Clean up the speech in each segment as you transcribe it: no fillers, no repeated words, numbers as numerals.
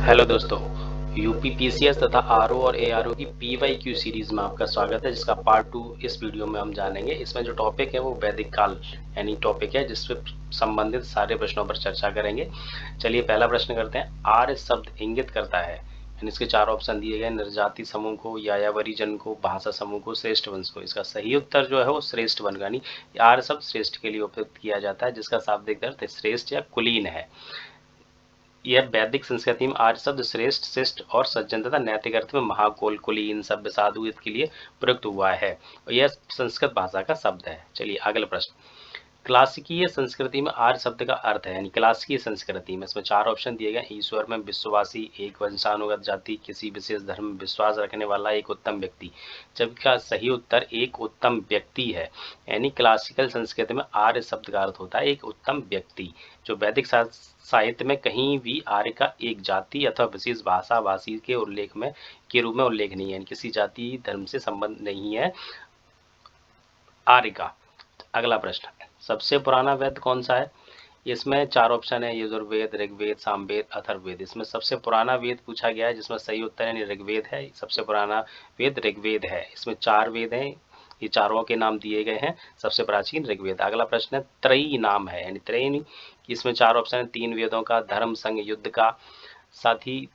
Hello दोस्तों, UPPCS तथा RO और एआरओ की पीवाईक्यू सीरीज में आपका स्वागत है, जिसका पार्ट 2 इस वीडियो में हम जानेंगे। इसमें जो टॉपिक है वो वैदिक काल यानी टॉपिक है, जिससे संबंधित सारे प्रश्नों पर चर्चा करेंगे। चलिए पहला प्रश्न करते हैं। आर्य शब्द इंगित करता है, यानी इसके चार ऑप्शन दिए गए, निर्जाति समूह को, यायावरी जन को, भाषा समूह को, श्रेष्ठ वंश को। इसका सही उत्तर जो है वो श्रेष्ठ वंश, यानी आर्य शब्द श्रेष्ठ के लिए उपयुक्त किया जाता है, जिसका शाब्दिक अर्थ श्रेष्ठ या कुलीन है। यह वैदिक संस्कृति में आर्य शब्द श्रेष्ठ, शिष्ट और सज्जन तथा नैतिक अर्थ में महाकोल, कुलीन, सभ्य, साधु के लिए प्रयुक्त हुआ है और यह संस्कृत भाषा का शब्द है। चलिए अगला प्रश्न। क्लासिकीय संस्कृति में आर्य शब्द का अर्थ है, यानी क्लासिकीय संस्कृति में, इसमें चार ऑप्शन दिए गए। ईश्वर में विश्वासी, एक वंशानुगत जाति, किसी विशेष धर्म में विश्वास रखने वाला, एक उत्तम व्यक्ति। जबकि सही उत्तर एक उत्तम व्यक्ति है, यानी क्लासिकल संस्कृति में आर्य शब्द का अर्थ होता है एक उत्तम व्यक्ति। जो वैदिक साहित्य में कहीं भी आर्य का एक जाति अथवा विशेष भाषा भाषी के उल्लेख में के रूप में उल्लेख नहीं है, यानी किसी जाति धर्म से संबंध नहीं है आर्य का। अगला प्रश्न, सबसे पुराना वेद कौन सा है? इसमें चार ऑप्शन है, यजुर्वेद, ऋग्वेद, सामवेद, अथर्ववेद। इसमें सबसे पुराना वेद पूछा गया है, जिसमें सही उत्तर यानी ऋग्वेद है। सबसे पुराना वेद ऋग्वेद है। इसमें चार वेद हैं, ये चारों के नाम दिए गए हैं। सबसे प्राचीन ऋग्वेद। अगला प्रश्न है, त्रयी नाम है, यानी त्रयी, इसमें चार ऑप्शन है, तीन वेदों का, धर्म, संघ, युद्ध का, साथ ही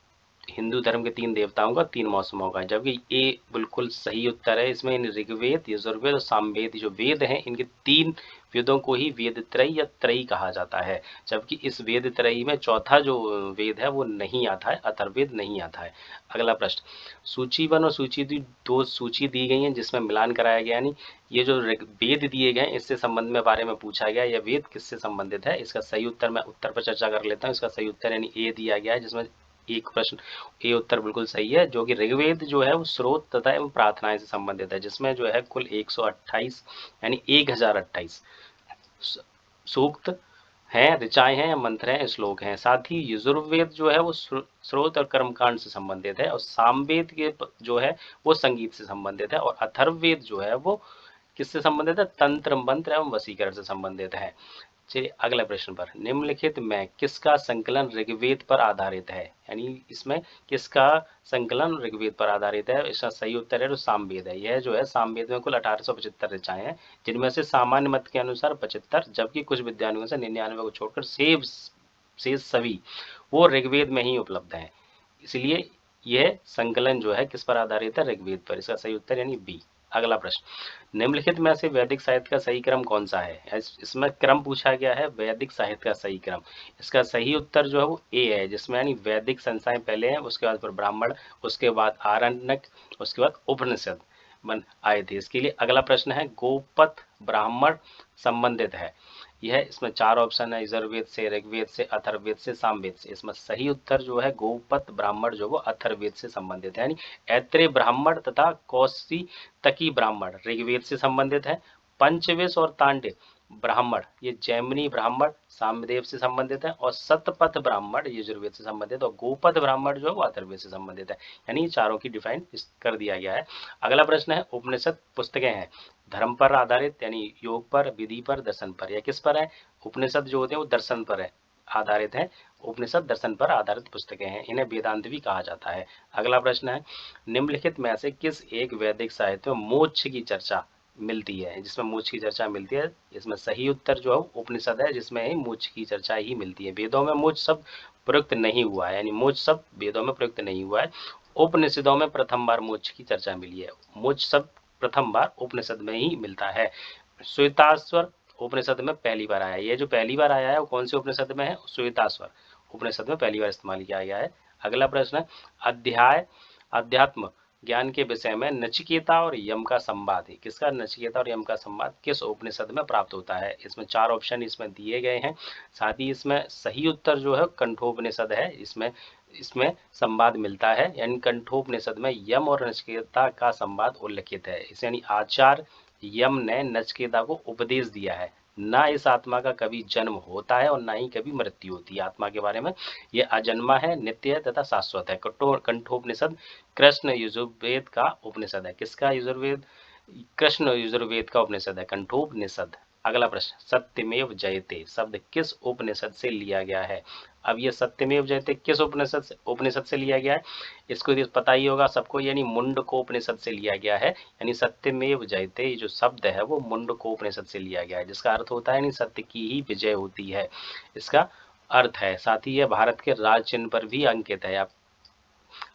हिंदू धर्म के तीन देवताओं का, तीन मौसमों का। जबकि ये बिल्कुल सही उत्तर है। इसमें ऋग्वेद, यजुर्वेद और सामवेद जो वेद हैं, इनके तीन वेदों को ही वेद त्रयी या त्रयी कहा जाता है। जबकि इस वेद त्रयी में चौथा जो वेद है वो नहीं आता है, अथर्ववेद नहीं आता है। अगला प्रश्न, सूची 1 और सूची 2 दो सूची दी गई हैं, जिसमें मिलान कराया गया, यानी ये जो वेद दिए गए इससे संबंध में बारे में पूछा गया, यह वेद किससे संबंधित है। इसका सही उत्तर मैं उत्तर पर चर्चा कर लेता हूँ। इसका सही उत्तर यानी ए दिया गया है, जिसमें एक प्रश्न ये उत्तर बिल्कुल सही है। जो कि ऋग्वेद जो है वो स्रोत तथा एवं प्रार्थनाएं से संबंधित है, जिसमें जो है कुल 128 यानी 1028 सूक्त हैं, ऋचाएं हैं, मंत्र हैं, श्लोक हैं। साथ ही यजुर्वेद जो है वो स्रोत और कर्मकांड से संबंधित है, और सामवेद के जो है वो संगीत से संबंधित है, और अथर्ववेद जो है वो किससे संबंधित है? तंत्र, मंत्र एवं वशीकरण से संबंधित है। चलिए अगले प्रश्न पर, निम्नलिखित में किसका संकलन ऋग्वेद पर आधारित है? यानी इसमें किसका संकलन ऋग्वेद पर आधारित है? इसका सही उत्तर है तो सामवेद है। यह जो है सामवेद में कुल 1875 ऋचाएं हैं, जिनमें से सामान्य मत के अनुसार 75, जबकि कुछ विद्वानों से 99 को छोड़कर शेष सभी वो ऋग्वेद में ही उपलब्ध हैं। इसलिए यह संकलन जो है किस पर आधारित है? ऋग्वेद पर। इसका सही उत्तर यानी बी। अगला प्रश्न, निम्नलिखित में से वैदिक साहित्य का सही क्रम कौन सा है? इसमें क्रम पूछा गया है, वैदिक साहित्य का सही क्रम। इसका सही उत्तर जो है वो ए है, जिसमें यानी वैदिक संस्थाएं पहले हैं, उसके बाद फिर ब्राह्मण, उसके बाद आरण्यक, उसके बाद उपनिषद बन आए थे। इसके लिए अगला प्रश्न है, गोपथ ब्राह्मण संबंधित है। यह इसमें चार ऑप्शन है, यजुर्वेद से, ऋग्वेद से, अथर्ववेद से, सामवेद से। इसमें सही उत्तर जो है गोपथ ब्राह्मण जो वो अथर्ववेद से संबंधित है, यानी ऐत्रेय ब्राह्मण तथा कौशितकी ब्राह्मण ऋग्वेद से संबंधित है। पंचवेश और तांडव ब्राह्मण ये जैमिनी ब्राह्मण सामवेद से संबंधित है, और सतपथ ब्राह्मण यजुर्वेद से संबंधित, और गोपथ ब्राह्मण जो है वो अथर्ववेद से संबंधित है। यानी चारों की डिफाइन कर दिया गया है। अगला प्रश्न है, उपनिषद पुस्तकें हैं धर्म पर आधारित, यानी योग पर, विधि पर, दर्शन पर, या किस पर है? उपनिषद जो होते हैं वो दर्शन पर है आधारित है। उपनिषद दर्शन पर आधारित पुस्तकें हैं, इन्हें वेदांत भी कहा जाता है। अगला प्रश्न है, निम्नलिखित में से किस एक वैदिक साहित्य में मोक्ष की चर्चा मिलती है? जिसमें मोक्ष की चर्चा मिलती है, इसमें सही उत्तर जो है उपनिषद है, जिसमें मोक्ष की चर्चा ही मिलती है। वेदों में मोक्ष शब्द प्रयुक्त नहीं हुआ है, यानी मोक्ष शब्द वेदों में प्रयुक्त नहीं हुआ है। उपनिषदों में प्रथम बार मोक्ष की चर्चा मिली है। मोक्ष शब्द प्रथम बार उपनिषद में ही मिलता है। श्वेताश्वर उपनिषद में पहली बार आया है। ये जो पहली बार आया है वो कौन से उपनिषद में है? श्वेताश्वर उपनिषद में पहली बार इस्तेमाल किया गया है। अगला प्रश्न है, अध्याय अध्यात्म ज्ञान के विषय में नचिकेता और यम का संवाद है। किसका नचिकेता और यम का संवाद किस उपनिषद में प्राप्त होता है? इसमें चार ऑप्शन इसमें दिए गए हैं। साथ ही इसमें सही उत्तर जो है कंठोपनिषद है। इसमें इसमें संवाद मिलता है, यानी कंठोपनिषद में यम और नचिकेता का संवाद उल्लिखित है। इसे यानी आचार्य यम ने नचिकेता को उपदेश दिया है, ना इस आत्मा का कभी जन्म होता है और ना ही कभी मृत्यु होती है आत्मा के बारे में। यह अजन्मा है, नित्य है तथा शाश्वत है। कंठोपनिषद कृष्ण यजुर्वेद का उपनिषद है। किसका यजुर्वेद? कृष्ण यजुर्वेद का उपनिषद है कंठोपनिषद। अगला प्रश्न, सत्यमेव जयते शब्द किस उपनिषद से लिया गया है? अब ये सत्यमेव जयते किस उपनिषद से लिया गया है? इसको पता ही होगा सबको, यानी मुंडको उपनिषद से लिया गया है। यानी सत्यमेव जयते जो शब्द है वो मुंडको उपनिषद से लिया गया है, जिसका अर्थ होता है यानी सत्य की ही विजय होती है, इसका अर्थ है। साथ ही यह भारत के राज चिन्ह पर भी अंकित है। आप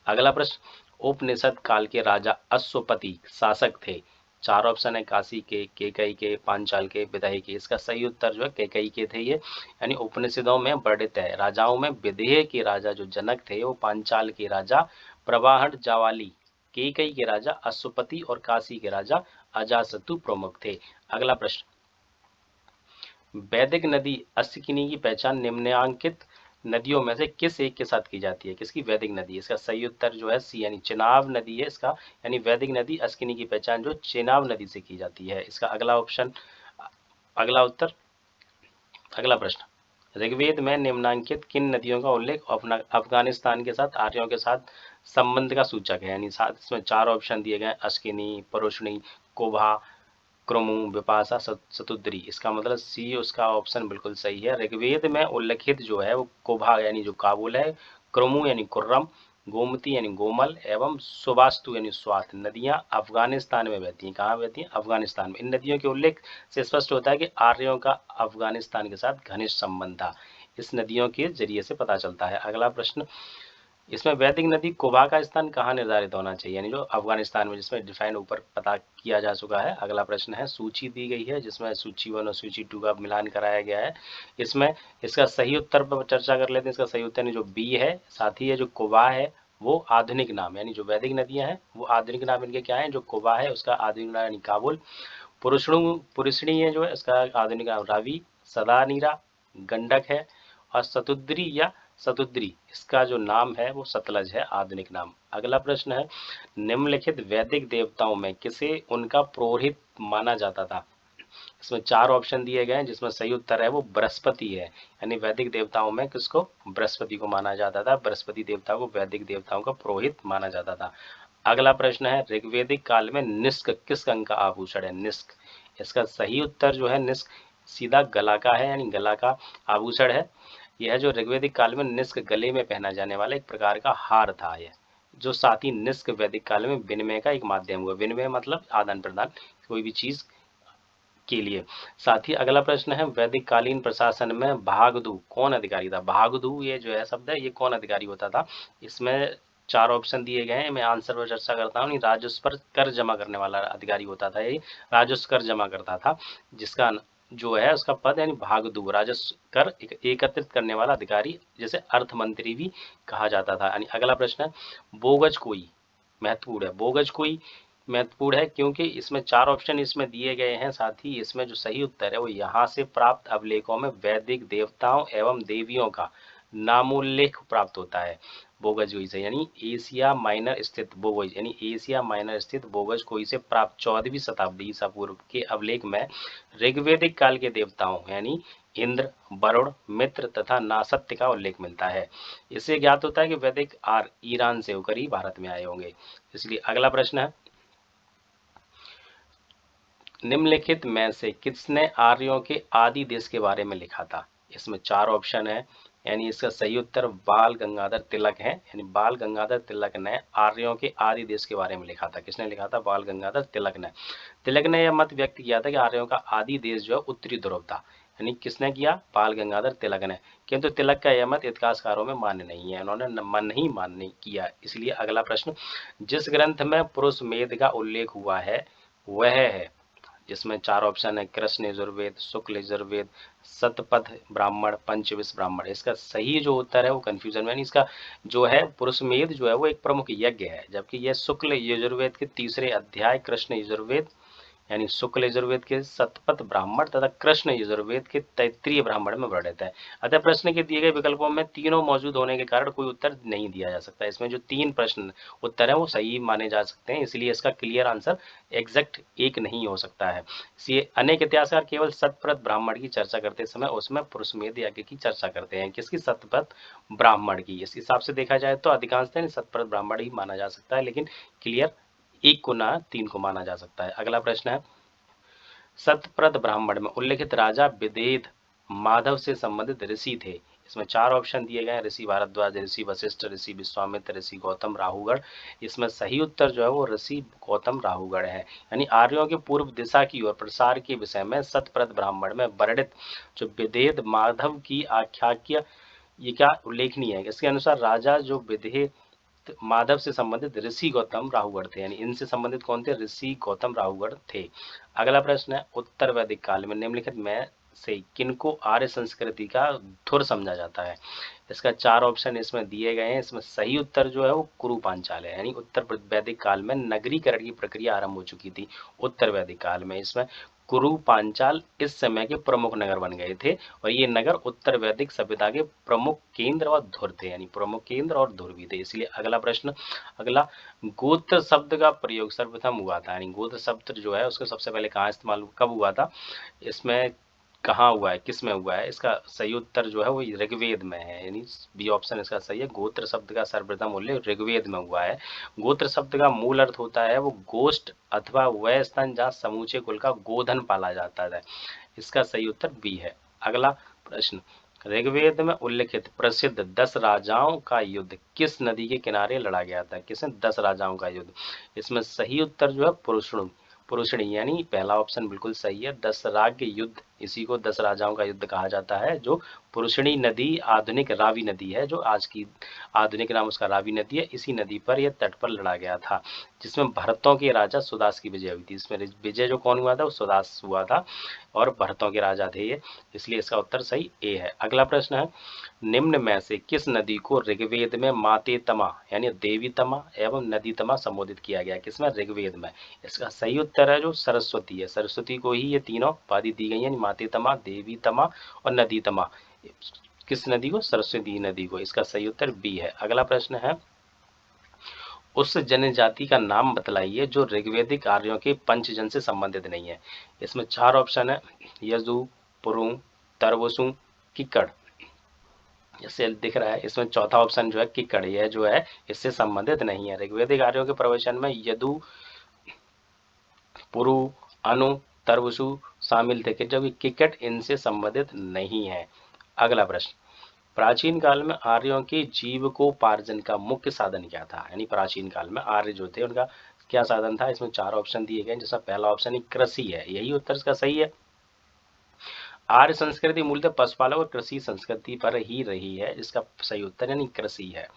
अगला प्रश्न, उपनिषद काल के राजा अश्वपति शासक थे। चार ऑप्शन है, काशी के, केकई के, पांचाल के, विदय के। इसका सही उत्तर जो है केकई के थे ये। यानी उपनिषदों में वर्णित है राजाओं में विदेह के राजा जो जनक थे वो पांचाल के राजा प्रवाहन जावाली, केकई के राजा अश्वपति और काशी के राजा अजातशत्रु प्रमुख थे। अगला प्रश्न, वैदिक नदी अस्किनी की पहचान निम्नलिखित नदियों में से किस एक के साथ की जाती है? किसकी वैदिक नदी? इसका सही उत्तर जो है सी यानी चेनाब नदी है इसका। यानी वैदिक नदी अस्किनी की पहचान जो चेनाब नदी से की जाती है, इसका अगला ऑप्शन, अगला उत्तर। अगला प्रश्न, ऋग्वेद में निम्नांकित किन नदियों का उल्लेख अफगानिस्तान के साथ आर्यों के साथ संबंध का सूचक है? यानी साथ इसमें चार ऑप्शन दिए गए, अस्किनी, परोशनी, कोभा, क्रमु, विपाशा, सतुद्री। इसका मतलब सी उसका ऑप्शन बिल्कुल सही है। ऋग्वेद में उल्लेखित जो है वो कोभा यानी जो काबुल है, क्रमु यानी कुर्रम, गोमती यानी गोमल एवं सुबास्तु यानी स्वात नदियां अफगानिस्तान में बहती हैं। कहाँ बहती हैं? अफगानिस्तान में। इन नदियों के उल्लेख से स्पष्ट होता है कि आर्यों का अफगानिस्तान के साथ घनिष्ठ संबंध था, इस नदियों के जरिए से पता चलता है। अगला प्रश्न, इसमें वैदिक नदी कोबा का स्थान कहाँ निर्धारित होना चाहिए? यानी जो अफगानिस्तान में, जिसमें डिफाइन ऊपर पता किया जा चुका है। अगला प्रश्न है, सूची दी गई है जिसमें सूची 1 और सूची 2 का मिलान कराया गया है। इसमें इसका सही उत्तर पर चर्चा कर लेते हैं। इसका सही उत्तर जो बी है। साथ ही ये जो कोबा है वो आधुनिक नाम, यानी जो वैदिक नदियां हैं वो आधुनिक नाम इनके क्या है? जो कोबा है उसका आधुनिक नाम यानी काबुल, पुरुषणी है जो है उसका आधुनिक नाम रावी, सदानीरा गंडक है, और सतुद्री या सतुद्री इसका जो नाम है वो सतलज है आधुनिक नाम। अगला प्रश्न है, निम्नलिखित वैदिक देवताओं में किसे उनका पुरोहित माना जाता था? इसमें चार ऑप्शन दिए गए हैं जिसमें सही उत्तर है वो बृहस्पति है। यानी वैदिक देवताओं में किसको? बृहस्पति को माना जाता था। बृहस्पति देवता को वैदिक देवताओं का पुरोहित माना जाता था। अगला प्रश्न है, ऋग्वेदिक काल में निष्क किस अंग का आभूषण है? निष्क, इसका सही उत्तर जो है निष्क सीधा गला का है, यानी गला का आभूषण है। यह जो ऋग्वेदिक काल में निष्क गले में पहना जाने वाला एक प्रकार का हार था। यह जो साथ ही निष्क वैदिक काल में विनिमय का एक माध्यम हुआ। विनिमय मतलब आदान प्रदान कोई भी चीज के लिए। साथ ही अगला प्रश्न है, वैदिक कालीन प्रशासन में भागदू कौन अधिकारी था? भागदू ये जो है शब्द है ये कौन अधिकारी होता था? इसमें चार ऑप्शन दिए गए हैं, मैं आंसर पर चर्चा करता हूँ। राजस्व पर कर जमा करने वाला अधिकारी होता था, ये राजस्व कर जमा करता था, जिसका जो है उसका पद यानी भागदू, राजस्व कर एकत्रित करने वाला अधिकारी, जैसे अर्थ मंत्री भी कहा जाता था। यानी अगला प्रश्न है, बोगज कोई महत्वपूर्ण है। बोगज कोई महत्वपूर्ण है क्योंकि इसमें चार ऑप्शन इसमें दिए गए हैं। साथ ही इसमें जो सही उत्तर है वो यहाँ से प्राप्त अभिलेखों में वैदिक देवताओं एवं देवियों का नामोल्लेख प्राप्त होता है बोगजकोई से। यानी एशिया माइनर स्थित बोगज यानी एशिया माइनर स्थित बोगजकोई से प्राप्त 14वीं शताब्दी ईसा पूर्व के अभिलेख में ऋग्वेदिक काल के देवताओं यानी इंद्र, वरुण, मित्र तथा नासत्य का उल्लेख मिलता है। इससे ज्ञात होता है कि वैदिक ईरान से होकर ही भारत में आए होंगे। इसलिए अगला प्रश्न है, निम्नलिखित में से किसने आर्यों के आदि देश के बारे में लिखा था? इसमें चार ऑप्शन है, यानी इसका सही उत्तर बाल गंगाधर तिलक है। यानी बाल गंगाधर तिलक ने आर्यों के आदि देश के बारे में लिखा था। किसने लिखा था? बाल गंगाधर तिलक ने। तिलक ने यह मत व्यक्त किया था कि आर्यों का आदि देश जो है उत्तरी ध्रुव था। यानी किसने किया? बाल गंगाधर तिलक ने। किंतु तिलक का यह मत इतिहासकारों में मान्य नहीं है, उन्होंने मन ही मान्य किया। इसलिए अगला प्रश्न, जिस ग्रंथ में पुरुष मेध का उल्लेख हुआ है वह है, जिसमें चार ऑप्शन है, कृष्ण यजुर्वेद, शुक्ल यजुर्वेद, शतपथ ब्राह्मण, पंचविश ब्राह्मण। इसका सही जो उत्तर है वो कंफ्यूजन में, इसका जो है पुरुषमेध जो है वो एक प्रमुख यज्ञ है, जबकि यह शुक्ल यजुर्वेद के तीसरे अध्याय, कृष्ण यजुर्वेद यानी शुक्ल यजुर्वेद के शतपथ ब्राह्मण तथा कृष्ण यजुर्वेद के तैत्रीय ब्राह्मण में वर्णित है। अतः प्रश्न के दिए गए विकल्पों में तीनों मौजूद होने के कारण कोई उत्तर नहीं दिया जा सकता। इसमें जो तीन प्रश्न उत्तर है वो सही माने जा सकते हैं, इसलिए इसका क्लियर आंसर एग्जैक्ट एक नहीं हो सकता है। इसलिए अनेक इतिहासकार केवल शतपथ ब्राह्मण की चर्चा करते समय उसमें पुरुषमेध यज्ञ की चर्चा करते हैं। किसकी? शतपथ ब्राह्मण की। इस हिसाब से देखा जाए तो अधिकांशतः शतपथ ब्राह्मण ही माना जा सकता है, लेकिन क्लियर एक को ना तीन को माना जा सकता है। अगला प्रश्न है, सतप्रद ब्राह्मण में उल्लेखित राजा विदेह माधव से संबंधित ऋषि थे। इसमें 4 ऑप्शन दिए गए हैं, ऋषि भारद्वाज, ऋषि वशिष्ठ, ऋषि विश्वामित्र, ऋषि गौतम राहुगढ़। इसमें सही उत्तर जो है वो ऋषि गौतम राहुगढ़ है। यानी आर्यों के पूर्व दिशा की ओर प्रसार के विषय में सतप्रद ब्राह्मण में वर्णित जो विदेह माधव की आख्याख्या ये क्या उल्लेखनीय है। इसके अनुसार राजा जो विदेह माधव से संबंधित ऋषि गौतम राहुगढ़ थे। यानी इनसे संबंधित कौन थे? ऋषि गौतम राहुगढ़ थे। अगला प्रश्न है, उत्तर वैदिक काल में निम्नलिखित में से किनको आर्य संस्कृति का धुर समझा जाता है? इसका 4 ऑप्शन इसमें दिए गए हैं। इसमें सही उत्तर जो है वो कुरु पांचाल है। यानी उत्तर वैदिक काल में नगरीकरण की प्रक्रिया आरंभ हो चुकी थी उत्तर वैदिक काल में। इसमें कुरु पांचाल इस समय के प्रमुख नगर बन गए थे और ये नगर उत्तर वैदिक सभ्यता के प्रमुख केंद्र और धुर थे। यानी प्रमुख केंद्र और धुर भी थे। इसलिए अगला प्रश्न, अगला, गोत्र शब्द का प्रयोग सर्वप्रथम हुआ था। यानी गोत्र शब्द जो है उसको सबसे पहले कहाँ इस्तेमाल कब हुआ था? इसमें कहाँ हुआ है, किस में हुआ है? इसका सही उत्तर जो है वो ऋग्वेद में है। यानी बी ऑप्शन इसका सही है। गोत्र शब्द का सर्वप्रथम उल्लेख ऋग्वेद में हुआ है। गोत्र शब्द का मूल अर्थ होता है वो गोष्ठ अथवा वह स्थान जहाँ समूचे कुल का गोधन पाला जाता है। इसका सही उत्तर बी है। अगला प्रश्न, ऋग्वेद में उल्लेखित प्रसिद्ध 10 राजाओं का युद्ध किस नदी के किनारे लड़ा गया था? किसने 10 राजाओं का युद्ध? इसमें सही उत्तर जो है पुरुषणी, यानी पहला ऑप्शन बिल्कुल सही है। 10 राज्य युद्ध, इसी को 10 राजाओं का युद्ध कहा जाता है। जो पुरुषणी नदी आधुनिक रावी नदी है, जो आज की आधुनिक नाम उसका रावी नदी है, इसी नदी पर यह तट पर लड़ा गया था, जिसमें भरतों के राजा सुदास की विजय हुई थी। इसमें विजय जो कौन हुआ था? वो सुदास हुआ था और भरतों के राजा थे ये। इसलिए इसका उत्तर सही ए है। अगला प्रश्न है, निम्न में से किस नदी को ऋग्वेद में मातेतमा यानी देवीतमा एवं नदीतमा संबोधित किया गया? किसमें? ऋग्वेद में। इसका सही उत्तर है जो सरस्वती है। सरस्वती को ही ये तीनों उपाधि दी गई है, मातेतमा, देवीतमा और नदीतमा। किस नदी को? सरस्वती नदी को। इसका सही उत्तर बी है। अगला प्रश्न है, उस जनजाति का नाम बतलाइए जो ऋग्वेदिक आर्यों के पंचजन से संबंधित नहीं है। इसमें 4 ऑप्शन है, यजु, पुरु, तरवसु, किक्कड़। जैसे दिख रहा है, इसमें चौथा ऑप्शन जो है किक्कड़, यह जो है इससे संबंधित नहीं है। ऋग्वेदिक आर्यों के प्रवचन में यदु, पुरु, अनु, तरवसु शामिल थे, जबकि किक्कड़ इनसे संबंधित नहीं है। अगला प्रश्न, प्राचीन काल में आर्यों के जीविकोपार्जन का मुख्य साधन क्या था? यानी प्राचीन काल में आर्य जो थे उनका क्या साधन था? इसमें 4 ऑप्शन दिए गए, जिसका पहला ऑप्शन कृषि है। यही उत्तर इसका सही है। आर्य संस्कृति मूलतः पशुपालन और कृषि संस्कृति पर ही रही है। इसका सही उत्तर यानी कृषि है।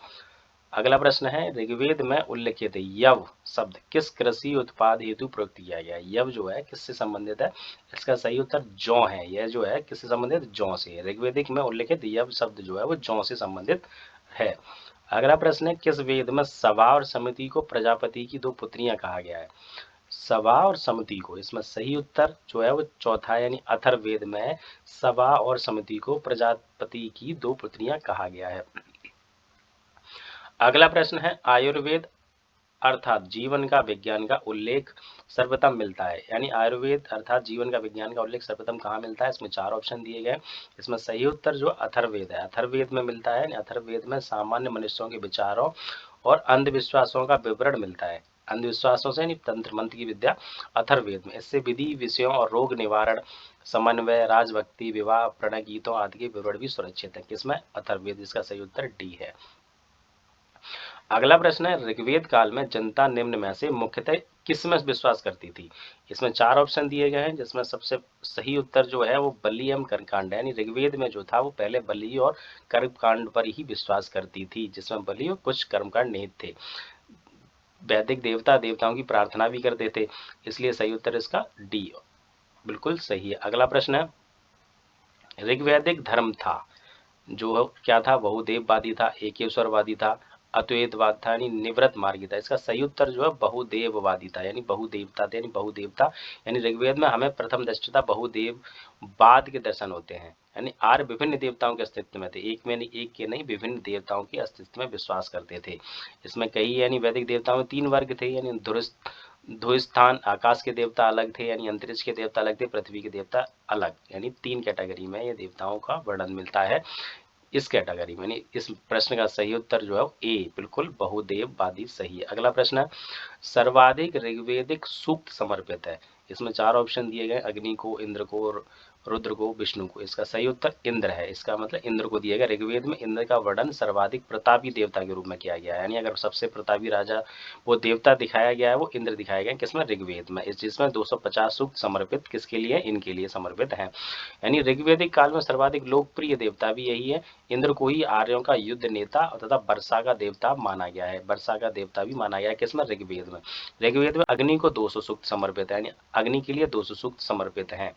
अगला प्रश्न है, ऋग्वेद में उल्लेखित यव शब्द किस कृषि उत्पाद हेतु प्रयुक्त किया गया? यव जो है किससे संबंधित है? इसका सही उत्तर जौ है। यह जो है किससे संबंधित? जौ से। ऋग्वेदिक में उल्लेखित यव शब्द जो है वो जौ से संबंधित है। अगला प्रश्न है, किस वेद में सभा और समिति को प्रजापति की 2 पुत्रियां कहा गया है? सभा और समिति को, इसमें सही उत्तर जो है वो चौथा यानी अथर्ववेद में सभा और समिति को प्रजापति की 2 पुत्रियां कहा गया है। अगला प्रश्न है, आयुर्वेद अर्थात जीवन का विज्ञान का उल्लेख सर्वप्रथम मिलता है। यानी आयुर्वेद अर्थात जीवन का विज्ञान का उल्लेख सर्वप्रथम कहाँ मिलता है? इसमें 4 ऑप्शन दिए गए। इसमें सही उत्तर जो अथर्ववेद है, अथर्ववेद में मिलता है। अथर्ववेद में सामान्य मनुष्यों के विचारों और अंधविश्वासों का विवरण मिलता है। अंधविश्वासों से तंत्र मंत्र की विद्या अथर्ववेद में। इससे विधि, विषयों और रोग निवारण, समन्वय, राजभक्ति, विवाह, प्रणय गीतों आदि के विवरण भी सुरक्षित है। किसमें? अथर्ववेद। इसका सही उत्तर डी है। अगला प्रश्न है, ऋग्वेद काल में जनता निम्न में से मुख्यतः किस में विश्वास करती थी? इसमें 4 ऑप्शन दिए गए हैं, जिसमें सबसे सही उत्तर जो है वो बलि एवं कर्मकांड है। यानी ऋग्वेद में जो था वो पहले बलि और कर्मकांड पर ही विश्वास करती थी, जिसमें बलि और कुछ कर्मकांड निहित थे। वैदिक देवता देवताओं की प्रार्थना भी करते थे। इसलिए सही उत्तर इसका डी बिल्कुल सही है। अगला प्रश्न है, ऋग्वैदिक धर्म था जो क्या था? बहुदेववादी था, एकेश्वरवादी था, अद्वैतवाद था, यानी निवृत्त मार्गी था। इसका सही उत्तर जो है बहुदेववादी था, यानी बहुदेवता थे, यानी बहुदेवता। यानी ऋग्वेद में हमें प्रथम दृष्टता बहुदेववाद के दर्शन होते हैं। यानी आर्य विभिन्न देवताओं के अस्तित्व में थे, एक में नहीं, एक के नहीं, विभिन्न देवताओं के अस्तित्व में विश्वास करते थे। इसमें कई यानी वैदिक देवताओं में 3 वर्ग थे। यानी ध्रुस्थान आकाश के देवता अलग थे, यानी अंतरिक्ष के देवता अलग थे, पृथ्वी के देवता अलग। यानी 3 कैटेगरी में ये देवताओं का वर्णन मिलता है इस कैटेगरी में। इस प्रश्न का सही उत्तर जो है ए बिल्कुल बहुदेववादी सही है। अगला प्रश्न है, सर्वाधिक ऋग्वेदिक सूक्त समर्पित है इसमें 4 ऑप्शन दिए गए, अग्नि को, इंद्र को, रुद्र को, विष्णु को। इसका सही उत्तर इंद्र है। इसका मतलब इंद्र को दिया गया। ऋग्वेद में इंद्र का वर्णन सर्वाधिक प्रतापी देवता के रूप में किया गया है, यानी अगर सबसे प्रतापी राजा वो देवता दिखाया गया है वो इंद्र दिखाया गया है। किसमें? ऋग्वेद में। जिसमें 250 सूक्त समर्पित किसके लिए? इनके लिए समर्पित है। यानी ऋग्वेदिक काल में सर्वाधिक लोकप्रिय देवता भी यही है। इंद्र को ही आर्यों का युद्ध नेता तथा वर्षा का देवता माना गया है। वर्षा का देवता भी माना गया है। किसमें? ऋग्वेद में। ऋग्वेद में अग्नि को 200 सूक्त समर्पित है, यानी अग्नि के लिए 200 सूक्त समर्पित हैं।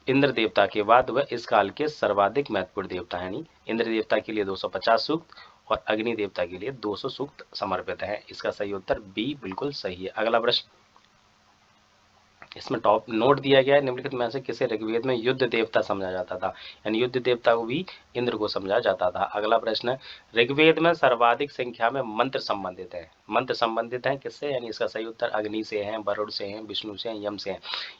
इंद्र देवता के बाद वह इस काल के सर्वाधिक महत्वपूर्ण देवता है, यानी इंद्र देवता के लिए 250 सूक्त और अग्नि देवता के लिए 200 सूक्त समर्पित हैं। इसका सही उत्तर बी बिल्कुल सही है। अगला प्रश्न, इसमें टॉप नोट दिया गया है, निम्नलिखित में से किसे ऋग्वेद में युद्ध देवता समझा जाता था? यानी युद्ध देवता को भी इंद्र को समझा जाता था। अगला प्रश्न है, ऋग्वेद में सर्वाधिक संख्या में मंत्र संबंधित है। मंत्र संबंधित है किससे? यानी इसका सही उत्तर अग्नि से है, वरुण से है, विष्णु से है, यम से है।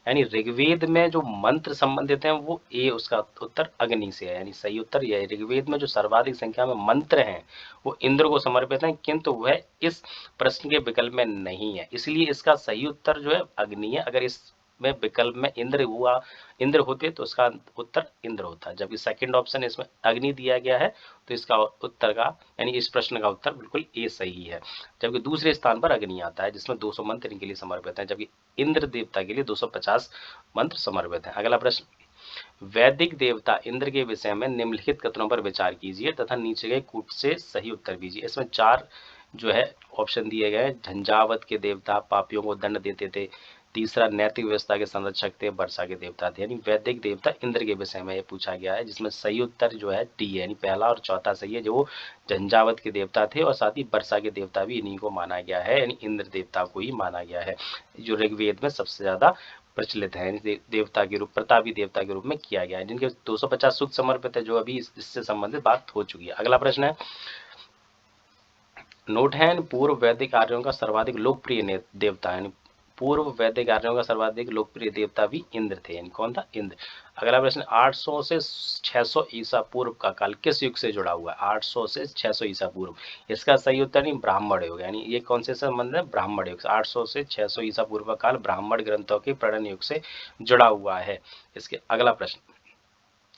यानी ऋग्वेद में जो मंत्र संबंधित है वो ए, उसका उत्तर अग्नि से है। यानी सही उत्तर यह है, ऋग्वेद में जो सर्वाधिक संख्या में मंत्र हैं वो इंद्र को समर्पित हैं, किंतु वह इस प्रश्न के विकल्प में नहीं है, इसलिए इसका सही उत्तर जो है अग्नि है। अगर इस में विकल्प में इंद्र होते तो उसका उत्तर इंद्र होता, जबकि सेकंड ऑप्शन इसमें अग्नि दिया गया है तो इसका उत्तर का, यानी इस प्रश्न का उत्तर बिल्कुल ए सही है। जबकि दूसरे स्थान पर अग्नि आता है जिसमें 200 मंत्र इनके लिए समर्पित है, जबकि इंद्र देवता के लिए 250 मंत्र समर्पित है। अगला प्रश्न, वैदिक देवता इंद्र के विषय में निम्नलिखित कथनों पर विचार कीजिए तथा नीचे गए कूट से सही उत्तर दीजिए। इसमें 4 जो है ऑप्शन दिए गए। झंझावत के देवता पापियों को दंड देते थे। तीसरा, नैतिक व्यवस्था के संरक्षक थे, वर्षा के देवता थे। यानी वैदिक देवता इंद्र के विषय में ये पूछा गया है, जिसमें सही उत्तर जो है डी है, यानी पहला और चौथा सही है। जो झंझावत के देवता थे और साथ ही वर्षा के देवता भी इन्हीं को माना गया है, यानी इंद्र देवता को ही माना गया है, जो ऋग्वेद में सबसे ज्यादा प्रचलित है, देवता के रूप, प्रतापी देवता के रूप में किया गया है, जिनके 250 सूक्त समर्पित है, जो अभी इससे संबंधित बात हो चुकी है। अगला प्रश्न है, नोट है, पूर्व वैदिक आर्यों का सर्वाधिक लोकप्रिय देवता है। पूर्व वैदिक आर्यों का सर्वाधिक लोकप्रिय देवता भी इंद्र थे, यानी कौन था? इंद्र। अगला प्रश्न, 800 से 600 ईसा पूर्व का काल किस युग से जुड़ा हुआ है? 800 से 600 ईसा पूर्व। इसका सही उत्तर नहीं, ब्राह्मण युग, यानी ये कौन से संबंध है? ब्राह्मण युग। 800 से 600 ईसा पूर्व का काल ब्राह्मण ग्रंथों के प्रणयन युग से जुड़ा हुआ है। इसके अगला प्रश्न,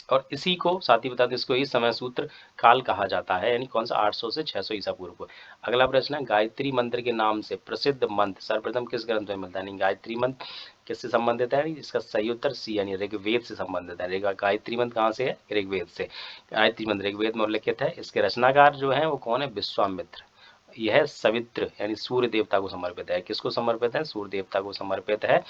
और इसी को साथ ही बता दें, इसको ही समय सूत्र काल कहा जाता है, यानी कौन सा? 800 से 600 ईसा पूर्व को। अगला प्रश्न है, गायत्री मंत्र के नाम से प्रसिद्ध मंत्र सर्वप्रथम किस ग्रंथ में मिलता है? यानी गायत्री मंत्र किससे संबंधित है? इसका सही उत्तर सी, यानी ऋग्वेद से संबंधित है। गायत्री मंत्र कहाँ से है? ऋग्वेद से। गायत्री मंत्र ऋग्वेद में उल्लिखित है। इसके रचनाकार जो है वो कौन है? विश्वामित्र। यह सवित्र यानी सूर्य देवता को समर्पित है। किसको समर्पित है? सूर्य देवता को समर्पित है।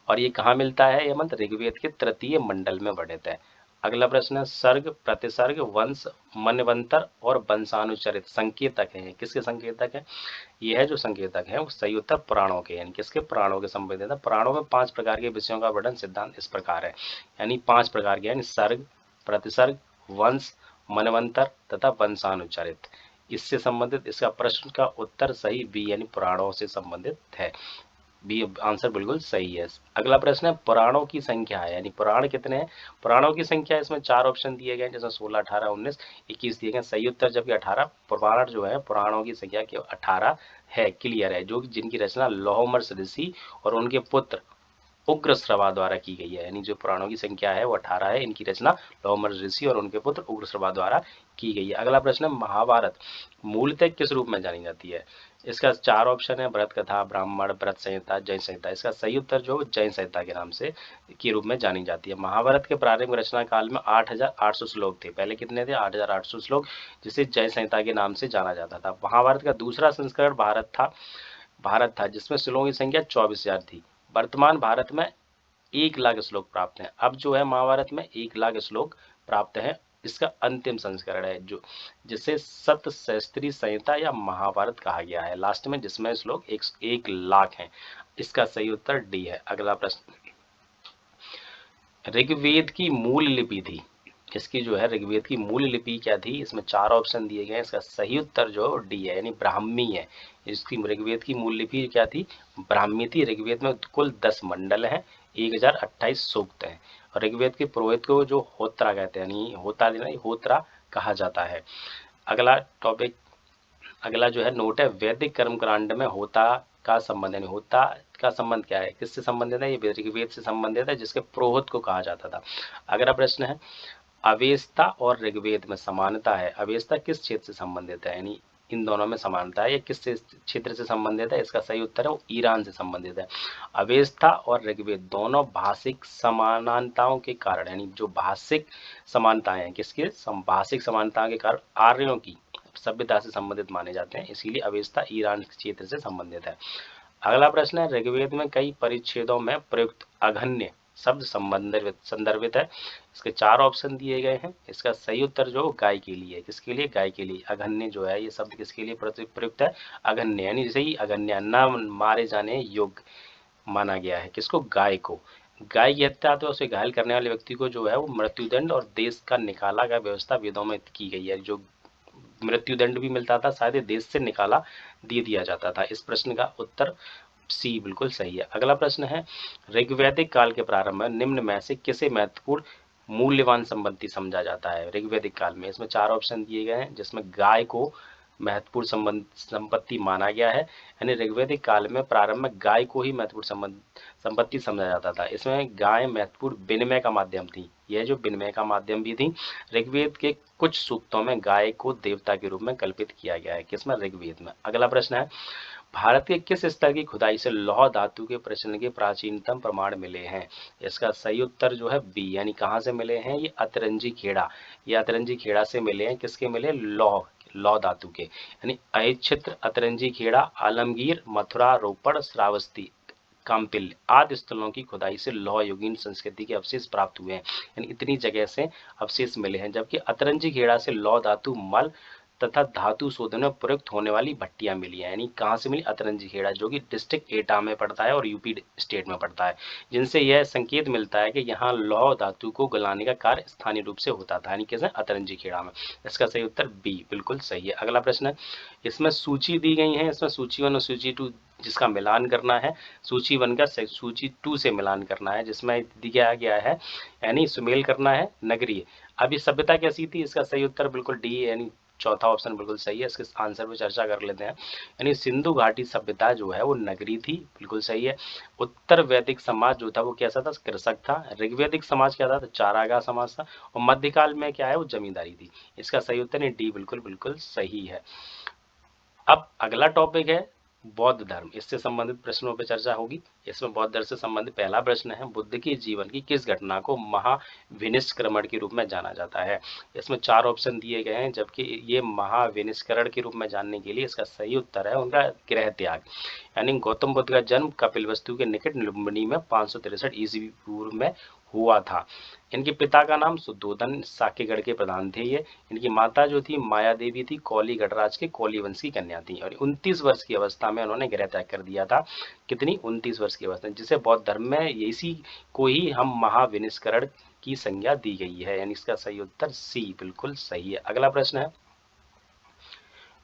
और ये कहाँ मिलता है? यह मंत्र ऋग्वेद के तृतीय मंडल में वर्णित है। अगला प्रश्न है, सर्ग, प्रतिसर्ग, वंश, मनवंतर और वंशानुचरित संकेतक हैं, किसके संकेतक हैं? यह जो संकेतक है वो सही उत्तर पुराणों के, यानी किसके? पुराणों के संबंधित है। पुराणों में 5 प्रकार के विषयों का वर्णन सिद्धांत इस प्रकार है, यानी 5 प्रकार के, यानी सर्ग, प्रतिसर्ग, वंश, मनवंतर तथा वंशानुचरित। इससे संबंधित इसका प्रश्न का उत्तर सही बी, यानी पुराणों से संबंधित है। बी आंसर बिल्कुल सही है। अगला प्रश्न है, पुराणों की संख्या है, यानी पुराण कितने हैं? पुराणों की संख्या, इसमें 4 ऑप्शन दिए गए, जैसे 16, 18, 19, 21 दिए गए। सही उत्तर जबकि 18 पुराण जो है, पुराणों की संख्या केवल 18 है, क्लियर है, जो जिनकी रचना लौहमर्ष ऋषि और उनके पुत्र उग्रश्रवा द्वारा की गई है। यानी जो पुराणों की संख्या है वो 18 है, इनकी रचना लौहमर्ष ऋषि और उनके पुत्र उग्रश्रवा द्वारा की गई है। अगला प्रश्न है, महाभारत मूलतः किस रूप में जानी जाती है? इसका 4 ऑप्शन है, भरत कथा, ब्राह्मण, भरत संहिता, जय संहिता। इसका सही उत्तर जो जय संहिता के नाम से के रूप में जानी जाती है। महाभारत के प्रारंभिक रचना काल में 8800 श्लोक थे। पहले कितने थे? 8800 श्लोक, जिसे जय संहिता के नाम से जाना जाता था। महाभारत का दूसरा संस्करण भारत था, जिसमें श्लोकों की संख्या 24,000 थी। वर्तमान भारत में 1 लाख श्लोक प्राप्त हैं। अब जो है महाभारत में 1 लाख श्लोक प्राप्त हैं। इसका अंतिम संस्करण है जो जिसे सप्तशस्त्री संहिता या महाभारत कहा गया है, लास्ट में, जिसमें श्लोक 1 लाख हैं। इसका सही उत्तर डी है। अगला प्रश्न, ऋग्वेद की मूल लिपि थी, इसकी जो है ऋग्वेद की मूल लिपि क्या थी? इसमें 4 ऑप्शन दिए गए। इसका सही उत्तर जो डी है, यानी ब्राह्मी है। इसकी ऋग्वेद की मूल लिपि क्या थी? ब्राह्मी थी। ऋग्वेद में कुल 10 मंडल हैं, 1028 सूक्त हैं। और ऋग्वेद के पुरोहित को जो होत्रा कहते हैं, यानी होत्रा कहा जाता है। अगला टॉपिक, अगला जो है नोट है, वैदिक कर्मकांड में होता का संबंध, यानी होता का संबंध क्या है, किससे संबंधित है, ये ऋग्वेद से संबंधित है, जिसके पुरोहित को कहा जाता था। अगला प्रश्न है, अवेस्ता और ऋग्वेद में समानता है। अवेस्ता किस क्षेत्र से संबंधित है, यानी इन दोनों में समानता है, ये किस क्षेत्र से संबंधित है, इसका सही उत्तर है वो ईरान से संबंधित है। अवेस्ता और ऋग्वेद दोनों भाषिक समानताओं के कारण, यानी जो भाषिक समानताएं हैं, किसके भाषिक समानताओं के कारण आर्यों की सभ्यता से संबंधित माने जाते हैं, इसीलिए अवेस्ता ईरान क्षेत्र से संबंधित है। अगला प्रश्न है, ऋग्वेद में कई परिच्छेदों में प्रयुक्त अघन्य शब्द संदर्भित है। इसके 4 ऑप्शन दिए गए हैं। इसका सही उत्तर जो गाय के लिए है, किसके लिए, गाय के लिए। अघन्य जो है ये शब्द किसके लिए प्रयुक्त है, अघन्य, यानी जैसे ही अघन्य न मारे जाने योग्य माना गया है, किसको, गाय को। गाय की हत्या तो उसे घायल करने वाले व्यक्ति को जो है वो मृत्युदंड और देश का निकाला का व्यवस्था वेदों में की गई है। जो मृत्युदंड भी मिलता था, शायद देश से निकाला दे दिया जाता था। इस प्रश्न का उत्तर सी बिल्कुल सही है। अगला प्रश्न है, ऋग्वैदिक काल के प्रारंभ में निम्न में से किसे महत्वपूर्ण मूल्यवान संपत्ति समझा जाता है ऋग्वैदिक काल में। इसमें 4 ऑप्शन दिए गए हैं, जिसमें गाय को महत्वपूर्ण संपत्ति माना गया है, यानी ऋग्वैदिक काल में प्रारंभ में गाय को ही महत्वपूर्ण संपत्ति समझा जाता था। इसमें गाय महत्वपूर्ण विनिमय का माध्यम थी, यह जो विनिमय का माध्यम भी थी। ऋग्वेद के कुछ सूक्तों में गाय को देवता के रूप में कल्पित किया गया है, किसमें, ऋग्वेद में। अगला प्रश्न है, भारत के किस स्तर की खुदाई से लौह धातु के प्रचलन के प्राचीनतम प्रमाण मिले हैं। इसका सही उत्तर जो है बी, यानी कहाँ से मिले हैं, ये अतरंजी खेड़ा, ये अतरंजी खेड़ा से मिले हैं। किसके मिले, लौह धातु के, यानी अहिच्छत्र, अतरंजी खेड़ा, आलमगीर, मथुरा, रोपड़, श्रावस्ती, काम्पिल आदि स्थलों की खुदाई से लौह युगीन संस्कृति के अवशेष प्राप्त हुए हैं, यानी इतनी जगह से अवशेष मिले हैं। जबकि अतरंजी खेड़ा से लौह धातु मल तथा धातु शोधन में प्रयुक्त होने वाली भट्टियां मिली हैं, यानी कहाँ से मिली, अतरंजी खेड़ा, जो कि डिस्ट्रिक्ट एटा में पड़ता है और यूपी स्टेट में पड़ता है, जिनसे यह संकेत मिलता है कि यहाँ लौह धातु को गलाने का कार्य स्थानीय रूप से होता था, यानी कैसे, अतरंजी खेड़ा में। इसका सही उत्तर बी बिल्कुल सही है। अगला प्रश्न है, इसमें सूची दी गई है, इसमें सूची 1 और सूची 2 जिसका मिलान करना है, सूची 1 का सूची 2 से मिलान करना है, जिसमें दिया गया है, यानी सुमेल करना है नगरीय। अब ये सभ्यता कैसी थी, इसका सही उत्तर बिल्कुल डी, यानी चौथा ऑप्शन बिल्कुल सही है। इसके आंसर पे चर्चा कर लेते हैं, यानी सिंधु घाटी सभ्यता जो है वो नगरी थी, बिल्कुल सही है। उत्तर वैदिक समाज जो था वो कैसा था, कृषक था। ऋग्वैदिक समाज क्या था, तो चारागाह समाज था। और मध्यकाल में क्या है, वो जमींदारी थी। इसका सही उत्तर डी बिल्कुल बिल्कुल सही है। अब अगला टॉपिक है बौद्ध धर्म, इससे संबंधित प्रश्नों पर चर्चा होगी। इसमें बौद्ध धर्म से संबंधित पहला प्रश्न है, बुद्ध के जीवन की किस घटना को महाविनिष्क्रमण के रूप में जाना जाता है। इसमें 4 ऑप्शन दिए गए हैं, जबकि ये महाविनिष्करण के रूप में जानने के लिए इसका सही उत्तर है उनका गृह त्याग, यानी गौतम बुद्ध का जन्म कपिलवस्तु के निकट लुम्बिनी में 563 ईस्वी पूर्व में हुआ था। इनके पिता का नाम सुद्धोधन साकेगढ़ के प्रधान थे ये। इनकी माता जो थी माया देवी थी, कौली गढ़राज के कौली वंश की कन्या थी, और 29 वर्ष की अवस्था में उन्होंने गृह त्याग कर दिया था। कितनी, 29 वर्ष की अवस्था, जिसे बौद्ध धर्म में इसी को ही हम महाविनिष्करण की संज्ञा दी गई है, यानी इसका सही उत्तर सी बिल्कुल सही है। अगला प्रश्न है,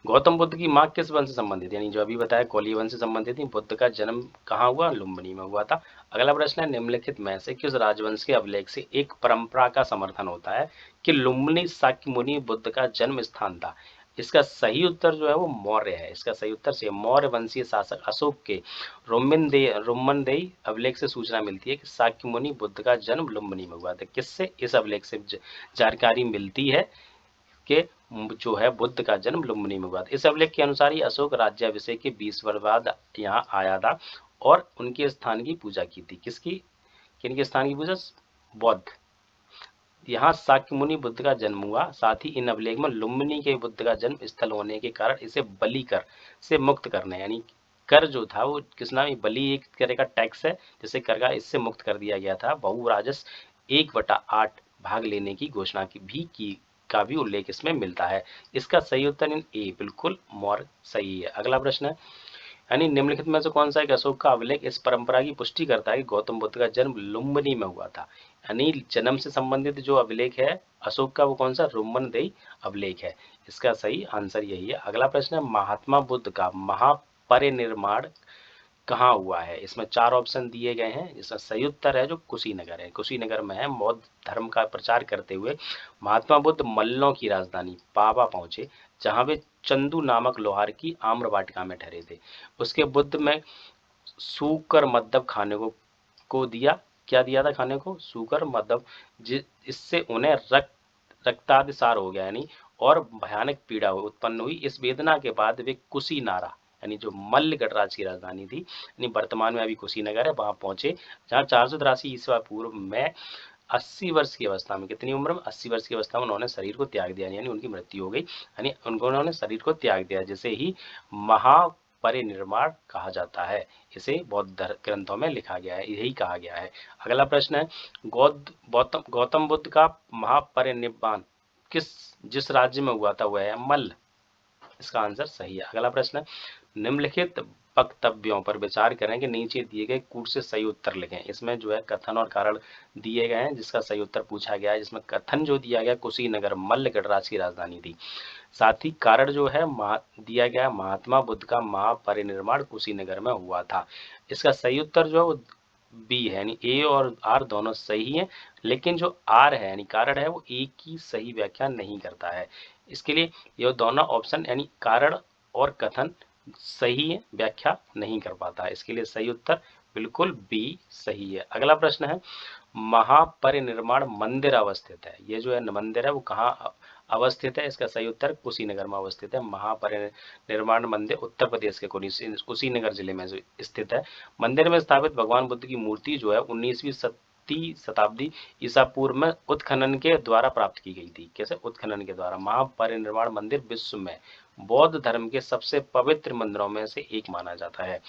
गौतम बुद्ध की मां किस वंश से संबंधित, यानी जो अभी बताया कौली वंश से संबंधित थी। बुद्ध का जन्म कहाँ हुआ, लुम्बिनी में हुआ था। अगला प्रश्न है, निम्नलिखित में से किस राजवंश के अभिलेख से एक परंपरा का समर्थन होता है कि लुम्बिनी शाक्य मुनि बुद्ध का जन्म स्थान था। इसका सही उत्तर जो है वो मौर्य है। इसका सही उत्तर से मौर्य वंशीय शासक अशोक के रोमनदेही अभिलेख से सूचना मिलती है कि शाक्य मुनि बुद्ध का जन्म लुम्बिनी में हुआ था। किससे, इस अभिलेख से जानकारी मिलती है कि जो है बुद्ध का जन्म लुम्बिनी में हुआ था। इस अभिलेख के अनुसार ही अशोक राज्याभिषेक के 20 वर्ष बाद यहाँ आया था और उनके स्थान की पूजा की थी। किसकी, किनके स्थान की पूजा, बौद्ध। यहाँ शाक्य मुनि बुद्ध का जन्म हुआ। साथ ही इन अभिलेख में लुम्बिनी के बुद्ध का जन्म स्थल होने के कारण इसे बलि कर से मुक्त करने, यानी कर जो था वो किस नाम, बलि एक तरह का टैक्स है जिसे कर का इससे मुक्त कर दिया गया था। बहु राजस्व 1/8 भाग लेने की घोषणा की का भी उल्लेख इसमें मिलता है। इसका सही उत्तर ए बिल्कुल मौर्य सही है। अगला प्रश्न है, यानी निम्नलिखित में से कौन सा एक अशोक का अभिलेख इस परंपरा की पुष्टि करता है कि गौतम बुद्ध का जन्म लुम्बिनी में हुआ था। यानी जन्म से संबंधित जो अभिलेख है अशोक का वो कौन सा, रोमनदेही अभिलेख है। इसका सही आंसर यही है। अगला प्रश्न है, महात्मा बुद्ध का महापरिनिर्वाण कहाँ हुआ है। इसमें 4 ऑप्शन दिए गए हैं। इसका सही उत्तर है जो कुशीनगर है, कुशीनगर में है। बौद्ध धर्म का प्रचार करते हुए महात्मा बुद्ध मल्लों की राजधानी पावा पहुंचे, जहां वे चंदू नामक लोहार की आम्र वाटिका में ठहरे थे। उसके बुद्ध में सूकर मद्दब खाने को दिया। क्या दिया था खाने को? सूकर मद्दब। इससे उन्हें रक्तादिसार हो गया, यानी और भयानक पीड़ा उत्पन्न हुई। इस वेदना के बाद वे कुशीनारा, यानी जो मल्ल गणराज्य की राजधानी थी, यानी वर्तमान में अभी कुशीनगर है, वहां पहुंचे, जहां 483 ईस्वी पूर्व में 80 वर्ष की अवस्था में, कितनी उम्र में? 80 वर्ष की अवस्था में उन्होंने शरीर को त्याग दिया, यानी उनकी मृत्यु हो गई, यानी उन्होंने शरीर को त्याग दिया, जिसे ही महापरिनिर्वाण कहा जाता है। इसे बौद्ध ग्रंथों में लिखा गया है, यही कहा गया है। अगला प्रश्न है, गौतम बुद्ध का महापरिनिर्वाण जिस राज्य में हुआ था वह है मल्ल। इसका आंसर सही है। अगला प्रश्न है, निम्नलिखित वक्तव्यों पर विचार करें कि नीचे दिए गए कूट से सही उत्तर लिखें। इसमें जो है कथन और कारण दिए गए हैं, जिसका सही उत्तर पूछा गया है, जिसमें कथन जो दिया गया कुशीनगर मल्ल गणराज्य की राजधानी थी। साथ ही कारण जो है दिया गया महात्मा बुद्ध का महापरिनिर्वाण कुशीनगर में हुआ था। इसका सही उत्तर जो है वो बी है, यानी ए और आर दोनों सही हैं, लेकिन जो आर है यानी कारण है वो ए की सही व्याख्या नहीं करता है। इसके लिए ये दोनों ऑप्शन यानी कारण और कथन सही है, व्याख्या नहीं कर पाता है। इसके लिए सही उत्तर बिल्कुल बी सही है। अगला प्रश्न है, महापरिनिर्वाण मंदिर अवस्थित है, ये जो है मंदिर है वो कहाँ अवस्थित है? इसका सही उत्तर कुशीनगर में अवस्थित है। महापरिनिर्वाण मंदिर उत्तर प्रदेश के कुशीनगर जिले में स्थित है। मंदिर में स्थापित भगवान बुद्ध की मूर्ति जो है 19वीं शताब्दी ईसा पूर्व में उत्खनन के द्वारा प्राप्त की गई थी। कैसे? उत्खनन के द्वारा। महापरिनिर्वाण मंदिर विश्व में बौद्ध धर्म के सबसे पवित्र मंदिरों में से एक माना जाता है।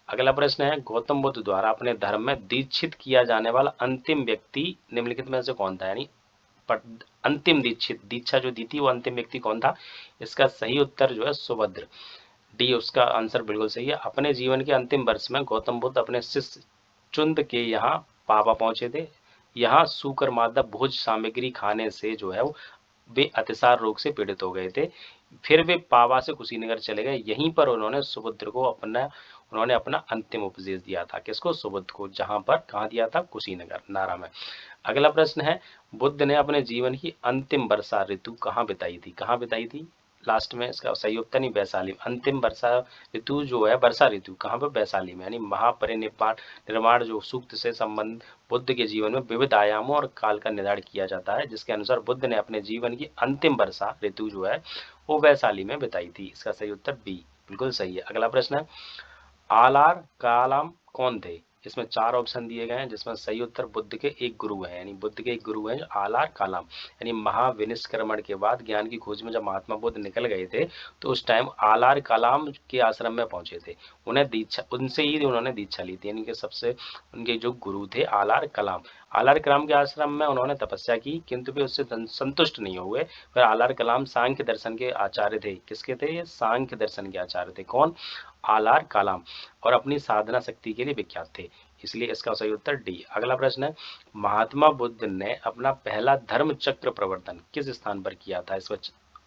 अगला प्रश्न है, गौतम बुद्ध द्वारा अपने धर्म में दीक्षित किया जाने वाला अंतिम व्यक्ति निम्नलिखित में से कौन था? यानी अंतिम दीक्षा जो दी थी वो अंतिम व्यक्ति कौन था? इसका सही उत्तर जो है सुभद्र, डी उसका आंसर बिल्कुल सही है। अपने जीवन के अंतिम वर्ष में गौतम बुद्ध अपने शिष्य चुंद के यहाँ पावा पहुंचे थे। यहाँ सूकर मादा भोज सामग्री खाने से जो है वे अतिसार रोग से पीड़ित हो गए थे। फिर वे पावा से कुशीनगर चले गए। यहीं पर उन्होंने अपना अंतिम उपदेश दिया था। किसको? सुबुद्ध को। जहां पर कहाँ दिया था? कुशीनगर, नारा में। अगला प्रश्न है, बुद्ध ने अपने जीवन की अंतिम वर्षा ऋतु कहाँ बिताई थी? कहाँ बिताई थी? लास्ट में इसका सही उत्तर नहीं, वैशाली में। अंतिम वर्षा ऋतु जो है वर्षा ऋतु कहाँ पर? वैशाली में। यानी निर्माण जो सूक्त से संबंध बुद्ध के जीवन में विविध आयामों और काल का निर्धारण किया जाता है, जिसके अनुसार बुद्ध ने अपने जीवन की अंतिम वर्षा ऋतु जो है वो वैशाली में बिताई थी। इसका सही उत्तर बी बिल्कुल सही है। अगला प्रश्न है, आलार कालाम कौन थे? इसमें 4 ऑप्शन दिए गए हैं, जिसमें सही उत्तर बुद्ध के एक गुरु हैं, यानी बुद्ध के एक गुरु हैं आलार कालाम। यानी महाविनिष्क्रमण के बाद ज्ञान की खोज में जब महात्मा बुद्ध निकल गए थे तो उस टाइम आलार कालाम के आश्रम में पहुंचे थे। उनसे ही उन्होंने दीक्षा ली थी, यानी कि सबसे उनके जो गुरु थे आलार कलाम। आलार कलाम के आश्रम में उन्होंने तपस्या की, किंतु वे उससे संतुष्ट नहीं हुए। फिर आलार कलाम सांख्य दर्शन के आचार्य थे। किसके थे? ये सांख्य दर्शन के आचार्य थे। कौन? आलार कलाम। और अपनी साधना शक्ति के लिए विख्यात थे। इसलिए इसका सही उत्तर डी। अगला प्रश्न है, महात्मा बुद्ध ने अपना पहला धर्म चक्र प्रवर्तन किस स्थान पर किया था? इसमें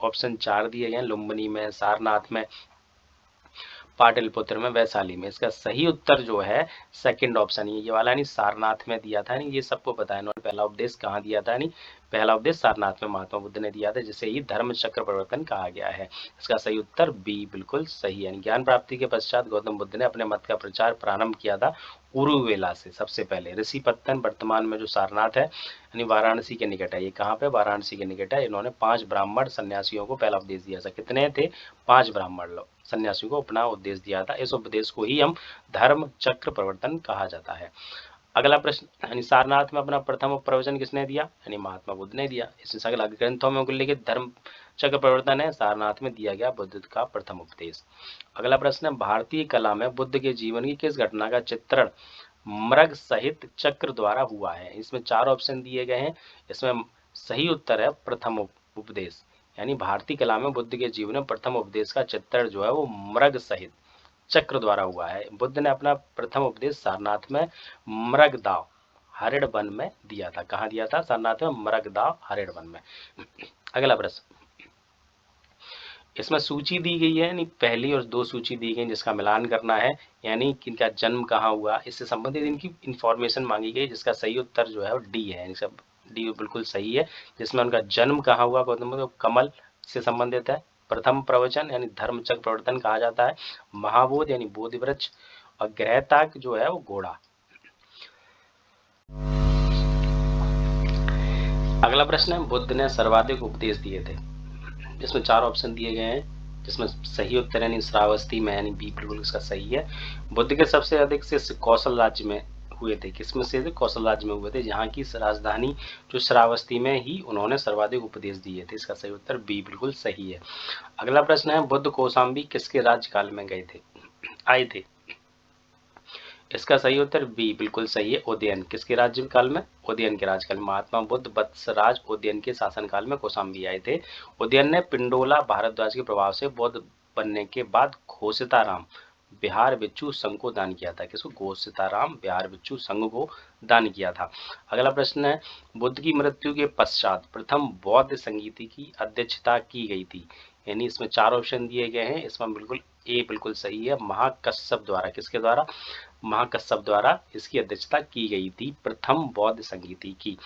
ऑप्शन 4 दिए गए, लुम्बिनी में, सारनाथ में, पाटलिपुत्र में, वैशाली में। इसका सही उत्तर जो है सेकंड ऑप्शन ये वाला, यानी सारनाथ में दिया था। यानी ये सबको पता है इन्होंने पहला उपदेश कहाँ दिया था, यानी पहला उपदेश सारनाथ में महात्मा बुद्ध ने दिया था, जिसे ही धर्म चक्र प्रवर्तन कहा गया है। इसका सही उत्तर बी बिल्कुल सही है। ज्ञान प्राप्ति के पश्चात गौतम बुद्ध ने अपने मत का प्रचार प्रारंभ किया था उरुवेला से। सबसे पहले ऋषिपत्तन वर्तमान में जो सारनाथ है यानी वाराणसी के निकट है। ये कहाँ पे? वाराणसी के निकट है। इन्होंने 5 ब्राह्मण सन्यासियों को पहला उपदेश दिया था। कितने थे? 5 ब्राह्मण लोग सन्यासियों को अपना उपदेश दिया था। इस उपदेश को ही हम धर्म चक्र प्रवर्तन कहा जाता है। अगला प्रश्न, यानी सारनाथ में अपना प्रथम प्रवचन किसने दिया? यानी महात्मा बुद्ध ने दिया। इसमें सगला ग्रंथों में उल्लेखित धर्म चक्र प्रवर्तन है, सारनाथ में दिया गया बुद्ध का प्रथम उपदेश। अगला प्रश्न है, भारतीय कला में बुद्ध के जीवन की किस घटना का चित्रण मृग सहित चक्र द्वारा हुआ है? इसमें 4 ऑप्शन दिए गए हैं। इसमें सही उत्तर है प्रथम उपदेश। यानी भारतीय कला में बुद्ध के जीवन में प्रथम उपदेश का चित्रण जो है वो मृग सहित चक्र द्वारा हुआ है। बुद्ध ने अपना प्रथम उपदेश सारनाथ में मृगदाव हरिण वन में दिया था। कहाँ दिया था? सारनाथ में मृगदाव हरिण वन में। अगला प्रश्न, इसमें सूची दी गई है, यानी पहली और 2 सूची दी गई जिसका मिलान करना है, यानी इनका जन्म कहाँ हुआ, इससे संबंधित इनकी इंफॉर्मेशन मांगी गई, जिसका सही उत्तर जो है वो डी है। डी बिल्कुल सही है, जिसमें उनका जन्म कहाँ हुआ गौतम बुद्ध, कमल से संबंधित है। प्रथम प्रवचन यानी धर्म चक्र प्रवर्तन कहा जाता है। महाबोध यानी बोधि वृक्ष और ग्रहताक जो है वो घोड़ा। अगला प्रश्न है, बुद्ध ने सर्वाधिक उपदेश दिए थे, जिसमें 4 ऑप्शन दिए गए हैं, जिसमें सही उत्तर यानी श्रावस्ती में, यानी बी बिल्कुल इसका सही है। बुद्ध के सबसे अधिक शिष्य कौशल राज्य में हुए थे, किसमें से थे? कौशल राज्य में हुए थे, यहाँ की राजधानी जो श्रावस्ती में ही उन्होंने सर्वाधिक उपदेश दिए थे। इसका सही उत्तर बी बिल्कुल सही है। अगला प्रश्न है, बुद्ध कौशाम्बी किसके राज्यकाल में गए थे, आए थे? इसका सही उत्तर बी बिल्कुल सही है, उदयन। किसके राज्यकाल में? उदयन के राज्यकाल में। महात्मा बुद्ध वत्सराज उदयन के शासनकाल में कौशाम्बी आए थे। उदयन ने पिंडोला भारद्वाज के प्रभाव से बौद्ध बनने के बाद घोषिताराम बिहार भिक्षु संघ को दान किया था। किसको? घोषिताराम बिहार भिक्षु संघ को दान किया था। अगला प्रश्न है, बुद्ध की मृत्यु के पश्चात प्रथम बौद्ध संगीति की अध्यक्षता की गई थी, यानी इसमें 4 ऑप्शन दिए गए हैं, इसमें बिल्कुल ए बिल्कुल सही है, महाकश्यप द्वारा। किसके द्वारा? महाकश्यप द्वारा इसकी अध्यक्षता की गई थी प्रथम बौद्ध संगीति की।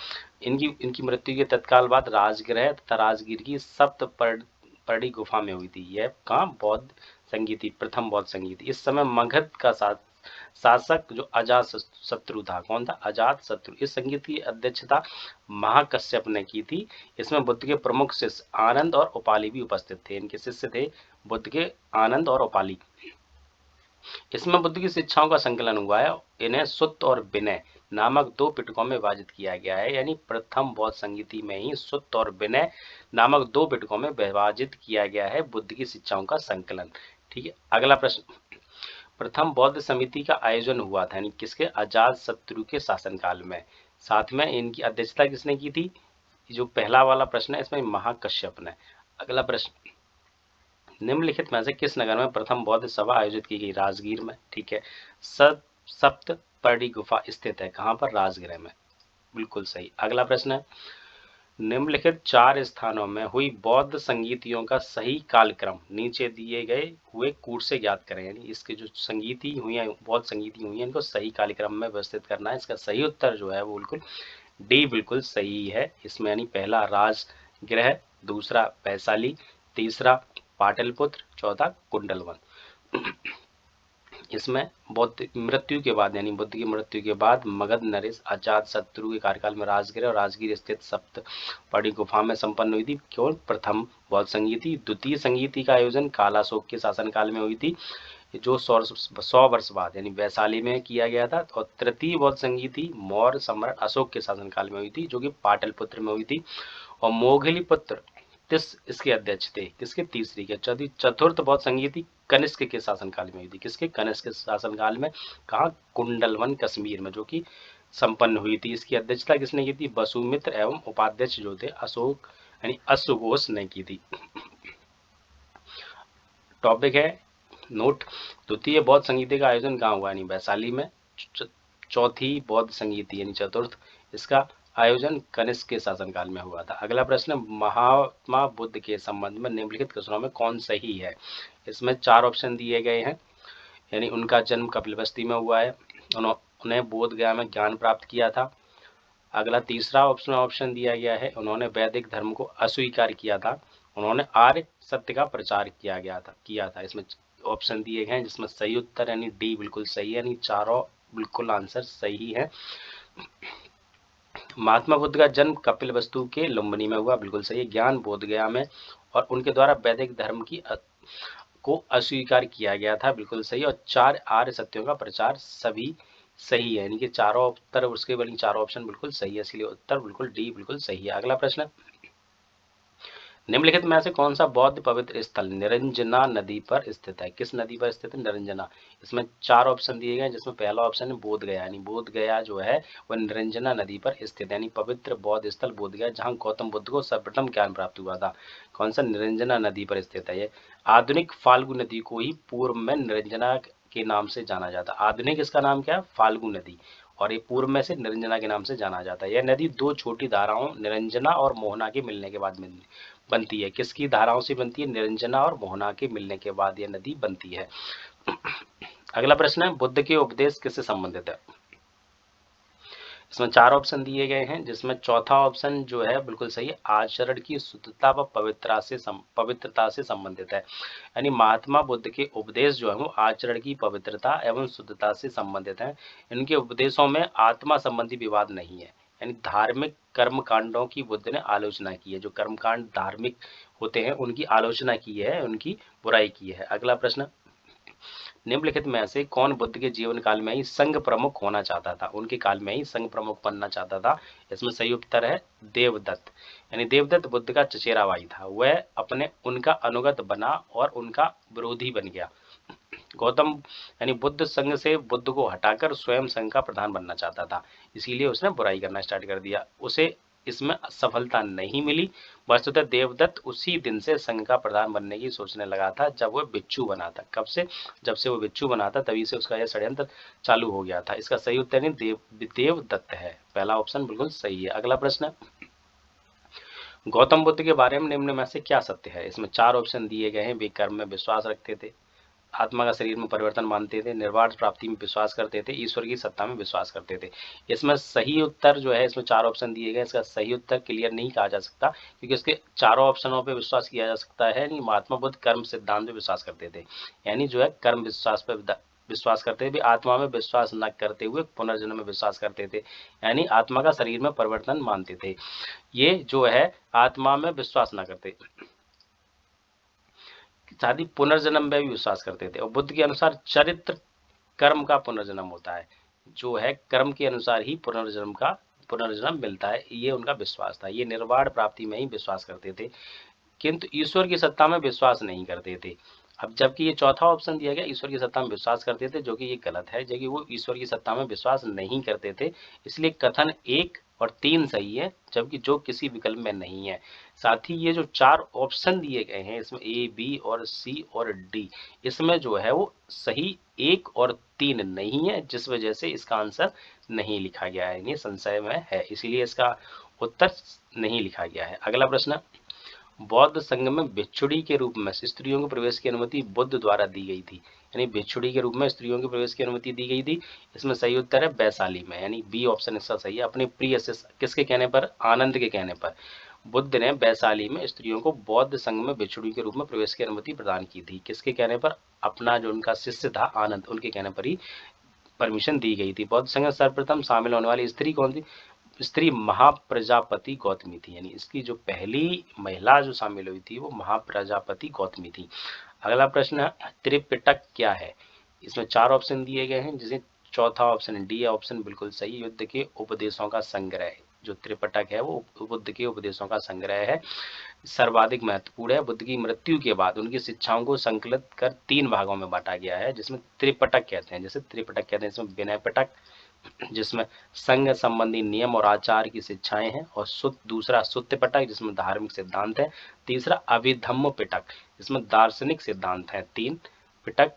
इनकी मृत्यु के तत्काल बाद राजगृह तथा राजगीर की सप्तपर्णी गुफा में हुई थी। यह कहाँ? बौद्ध संगीति, प्रथम बौद्ध संगीति। इस समय मगध का शासक जो अजात शत्रु था, कौन था? अजात शत्रु। इस संगीत की अध्यक्षता महाकश्यप ने की थी। इसमें बुद्ध के प्रमुख शिष्य आनंद और उपाली भी उपस्थित थे। इनके शिष्य थे बुद्ध के आनंद और उपाली। इसमें बुद्ध की शिक्षाओं का संकलन हुआ है। इन्हें सुत्त और विनय नामक 2 पिटकों में विभाजित किया गया है, यानी प्रथम बौद्ध संगीति में ही सुत्त और विनय नामक 2 पिटकों में विभाजित किया गया है बुद्ध की शिक्षाओं का संकलन। ठीक है। अगला प्रश्न, प्रथम बौद्ध समिति का आयोजन हुआ था, यानी किसके? अजात शत्रु के शासनकाल में। साथ में इनकी अध्यक्षता किसने की थी? जो पहला वाला प्रश्न है इसमें महाकश्यप ने। अगला प्रश्न, निम्नलिखित में से किस नगर में प्रथम बौद्ध सभा आयोजित की गई? राजगीर में। ठीक है। सप्तपर्णी गुफा स्थित है कहाँ पर? राजगृह में। बिल्कुल सही। अगला प्रश्न है, निम्नलिखित 4 स्थानों में हुई बौद्ध संगीतियों का सही कालक्रम नीचे दिए गए हुए कूट से ज्ञात करें, यानी इसके जो संगीति हुई है, बौद्ध संगीति हुई है, इनको सही कालक्रम में व्यवस्थित करना है। इसका सही उत्तर जो है वो बिल्कुल डी बिल्कुल सही है। इसमें यानी पहला राजगृह, दूसरा वैशाली, तीसरा पाटलिपुत्र, चौथा कुंडलवन। इसमें बुद्ध मृत्यु के बाद, यानी बुद्ध की मृत्यु के बाद मगध नरेश अजात शत्रु के कार्यकाल में राजगृह और राजगीर स्थित सप्तपर्णी गुफा में संपन्न हुई थी। केवल प्रथम बौद्ध संगीति। द्वितीय संगीति का आयोजन कालाशोक के शासनकाल में हुई थी, जो 100 वर्ष बाद यानी वैशाली में किया गया था। और तृतीय बौद्ध संगीति मौर्य सम्राट अशोक के शासनकाल में हुई थी, जो कि पाटलिपुत्र में हुई थी। और मोघलीपुत्र इसके अध्यक्ष थे। किसके? तीसरी के। चतुर्थ बौद्ध संगीति कनिष्क के शासनकाल में हुई थी। किसके? कनिष्क के शासनकाल में। कहाँ? कुंडलवन कश्मीर में, जो कि संपन्न हुई थी। इसकी अध्यक्षता किसने की थी? वसुमित्र एवं उपाध्यक्ष जो थे अशोक यानी अश्वघोष ने की थी। टॉपिक है नोट, द्वितीय बौद्ध संगीति का आयोजन कहाँ हुआ? यानी वैशाली में। चौथी बौद्ध संगीति यानी चतुर्थ, इसका आयोजन कनिष्क के शासनकाल में हुआ था। अगला प्रश्न, महात्मा बुद्ध के संबंध में निम्नलिखित कथनों में कौन सही है? इसमें 4 ऑप्शन दिए गए हैं, यानी उनका जन्म कपिलवस्ती में हुआ है, उन्हें बोध गया में ज्ञान प्राप्त किया था। अगला तीसरा ऑप्शन दिया गया है, उन्होंने वैदिक धर्म को अस्वीकार किया था, उन्होंने आर्य सत्य का प्रचार किया था। इसमें ऑप्शन दिए गए हैं, जिसमें सही उत्तर यानी डी बिल्कुल सही है, यानी चारों बिल्कुल आंसर सही है। महात्मा बुद्ध का जन्म कपिलवस्तु के लुम्बिनी में हुआ, बिल्कुल सही है। ज्ञान बोध गया में, और उनके द्वारा वैदिक धर्म को अस्वीकार किया गया था, बिल्कुल सही। और 4 आर्य सत्यों का प्रचार सभी सही है, यानी कि चारों उत्तर उसके बनी, चारों ऑप्शन बिल्कुल सही है, इसलिए उत्तर बिल्कुल डी बिल्कुल सही है। अगला प्रश्न, निम्नलिखित में से कौन सा बौद्ध पवित्र स्थल निरंजना नदी पर स्थित है? किस नदी पर स्थित है? निरंजना। इसमें 4 ऑप्शन दिए गए, जिसमें पहला ऑप्शन है बोध गया, यानी बोध गया जो है वह निरंजना नदी पर स्थित है, यानी पवित्र बौद्ध स्थल बोध गया, जहाँ गौतम बुद्ध को सर्वप्रथम ज्ञान प्राप्त हुआ था। कौन सा? निरंजना नदी पर स्थित है। ये आधुनिक फाल्गु नदी को ही पूर्व में निरंजना के नाम से जाना जाता। आधुनिक इसका नाम क्या है? फाल्गु नदी, और ये पूर्व में से निरंजना के नाम से जाना जाता है। यह नदी 2 छोटी धाराओं निरंजना और मोहना के मिलने के बाद बनती है। किसकी धाराओं से बनती है? निरंजना और मोहना के मिलने के बाद यह नदी बनती है। अगला प्रश्न है, बुद्ध के उपदेश किससे संबंधित है? इसमें 4 ऑप्शन दिए गए हैं, जिसमें चौथा ऑप्शन जो है बिल्कुल सही है, आचरण की शुद्धता व पवित्रता से संबंधित है। यानी महात्मा बुद्ध के उपदेश जो है वो आचरण की पवित्रता एवं शुद्धता से संबंधित हैं। इनके उपदेशों में आत्मा संबंधी विवाद नहीं है। यानी धार्मिक कर्म कांडों की बुद्ध ने आलोचना की है। जो कर्मकांड धार्मिक होते हैं उनकी आलोचना की है, उनकी बुराई की है। अगला प्रश्न, निम्नलिखित में से कौन बुद्ध के जीवन काल में ही संघ प्रमुख होना चाहता था? उनके काल में ही संघ प्रमुख बनना चाहता था। इसमें सही उत्तर है देवदत्त। यानी देवदत्त बुद्ध का चचेरा भाई था। वह अपने उनका अनुगत बना और उनका विरोधी बन गया। गौतम यानी बुद्ध संघ से बुद्ध को हटाकर स्वयं संघ का प्रधान बनना चाहता था, इसीलिए उसने बुराई करना स्टार्ट कर दिया। उसे इसमें सफलता नहीं मिली। वस्तुतः देवदत्त उसी दिन से संघ का प्रधान बनने की सोचने लगा था जब वह बिच्छू बना था। कब से? जब से वो बिच्छू बना था तभी से उसका यह षड्यंत्र चालू हो गया था। इसका सही उत्तर नहीं देवदत्त है। पहला ऑप्शन बिल्कुल सही है। अगला प्रश्न, गौतम बुद्ध के बारे में निम्न में से क्या सत्य है? इसमें 4 ऑप्शन दिए गए हैं। वे कर्म में विश्वास रखते थे, आत्मा का शरीर में परिवर्तन मानते थे, निर्वाण प्राप्ति में विश्वास करते थे, ईश्वर की सत्ता में विश्वास करते थे। इसमें सही उत्तर जो है, इसमें 4 ऑप्शन दिए गए, इसका सही उत्तर क्लियर नहीं कहा जा सकता क्योंकि इसके चारों ऑप्शनों पे विश्वास किया जा सकता है। नहीं, महात्मा बुद्ध कर्म सिद्धांत पे विश्वास करते थे, यानी जो है कर्म विश्वास पर विश्वास करते थे। आत्मा में विश्वास न करते हुए पुनर्जन्म में विश्वास करते थे, यानी आत्मा का शरीर में परिवर्तन मानते थे। ये जो है आत्मा में विश्वास न करते, साथ ही पुनर्जन्म में भी विश्वास करते थे। और बुद्ध के अनुसार चरित्र कर्म का पुनर्जन्म होता है, जो है कर्म के अनुसार ही पुनर्जन्म मिलता है, ये उनका विश्वास था। ये निर्वाण प्राप्ति में ही विश्वास करते थे, किंतु ईश्वर की सत्ता में विश्वास नहीं करते थे। अब जबकि ये चौथा ऑप्शन दिया गया, ईश्वर की सत्ता में विश्वास करते थे, जो कि ये गलत है, जबकि वो ईश्वर की सत्ता में विश्वास नहीं करते थे। इसलिए कथन 1 और 3 सही है, जबकि जो किसी विकल्प में नहीं है। साथ ही ये जो 4 ऑप्शन दिए गए हैं, इसमें ए, बी और सी और डी, इसमें जो है वो सही 1 और 3 नहीं है, जिस वजह से इसका आंसर नहीं लिखा गया है, ये संशय में है, इसीलिए इसका उत्तर नहीं लिखा गया है। अगला प्रश्न, बौद्ध संघ में भिक्षुड़ी के रूप में स्त्रियों के प्रवेश की अनुमति बुद्ध द्वारा दी गई थी। यानी भिक्षुड़ी के रूप में स्त्रियों के प्रवेश की अनुमति दी गई थी। इसमें सही उत्तर है वैशाली में, यानी बी ऑप्शन इसका सही है। अपने प्रिय से किसके कहने पर? आनंद के कहने पर बुद्ध ने वैशाली में स्त्रियों को बौद्ध संघ में भिक्षुड़ी के रूप में प्रवेश की अनुमति प्रदान की थी। किसके कहने पर? अपना जो उनका शिष्य था आनंद, उनके कहने पर ही परमिशन दी गई थी। बौद्ध संघ में सर्वप्रथम शामिल होने वाली स्त्री कौन थी? स्त्री महाप्रजापति गौतमी थी। यानी इसकी जो पहली महिला जो शामिल हुई थी वो महाप्रजापति गौतमी थी। अगला प्रश्न है, त्रिपिटक क्या है? इसमें 4 ऑप्शन दिए गए हैं, जिसे चौथा ऑप्शन डी ऑप्शन बिल्कुल सही, युद्ध के उपदेशों का संग्रह। जो त्रिपिटक है वो बुद्ध के उपदेशों का संग्रह है, सर्वाधिक महत्वपूर्ण है। बुद्ध की मृत्यु के बाद उनकी शिक्षाओं को संकलित कर 3 भागों में बांटा गया है, जिसमें त्रिपिटक कहते हैं। जैसे त्रिपिटक कहते हैं, इसमें विनय पिटक जिसमें संघ संबंधी नियम और आचार की शिक्षाएं हैं, और दूसरा सुत्त पिटक जिसमें धार्मिक सिद्धांत है, तीसरा अभिधम्म पिटक जिसमें दार्शनिक सिद्धांत है। 3 पिटक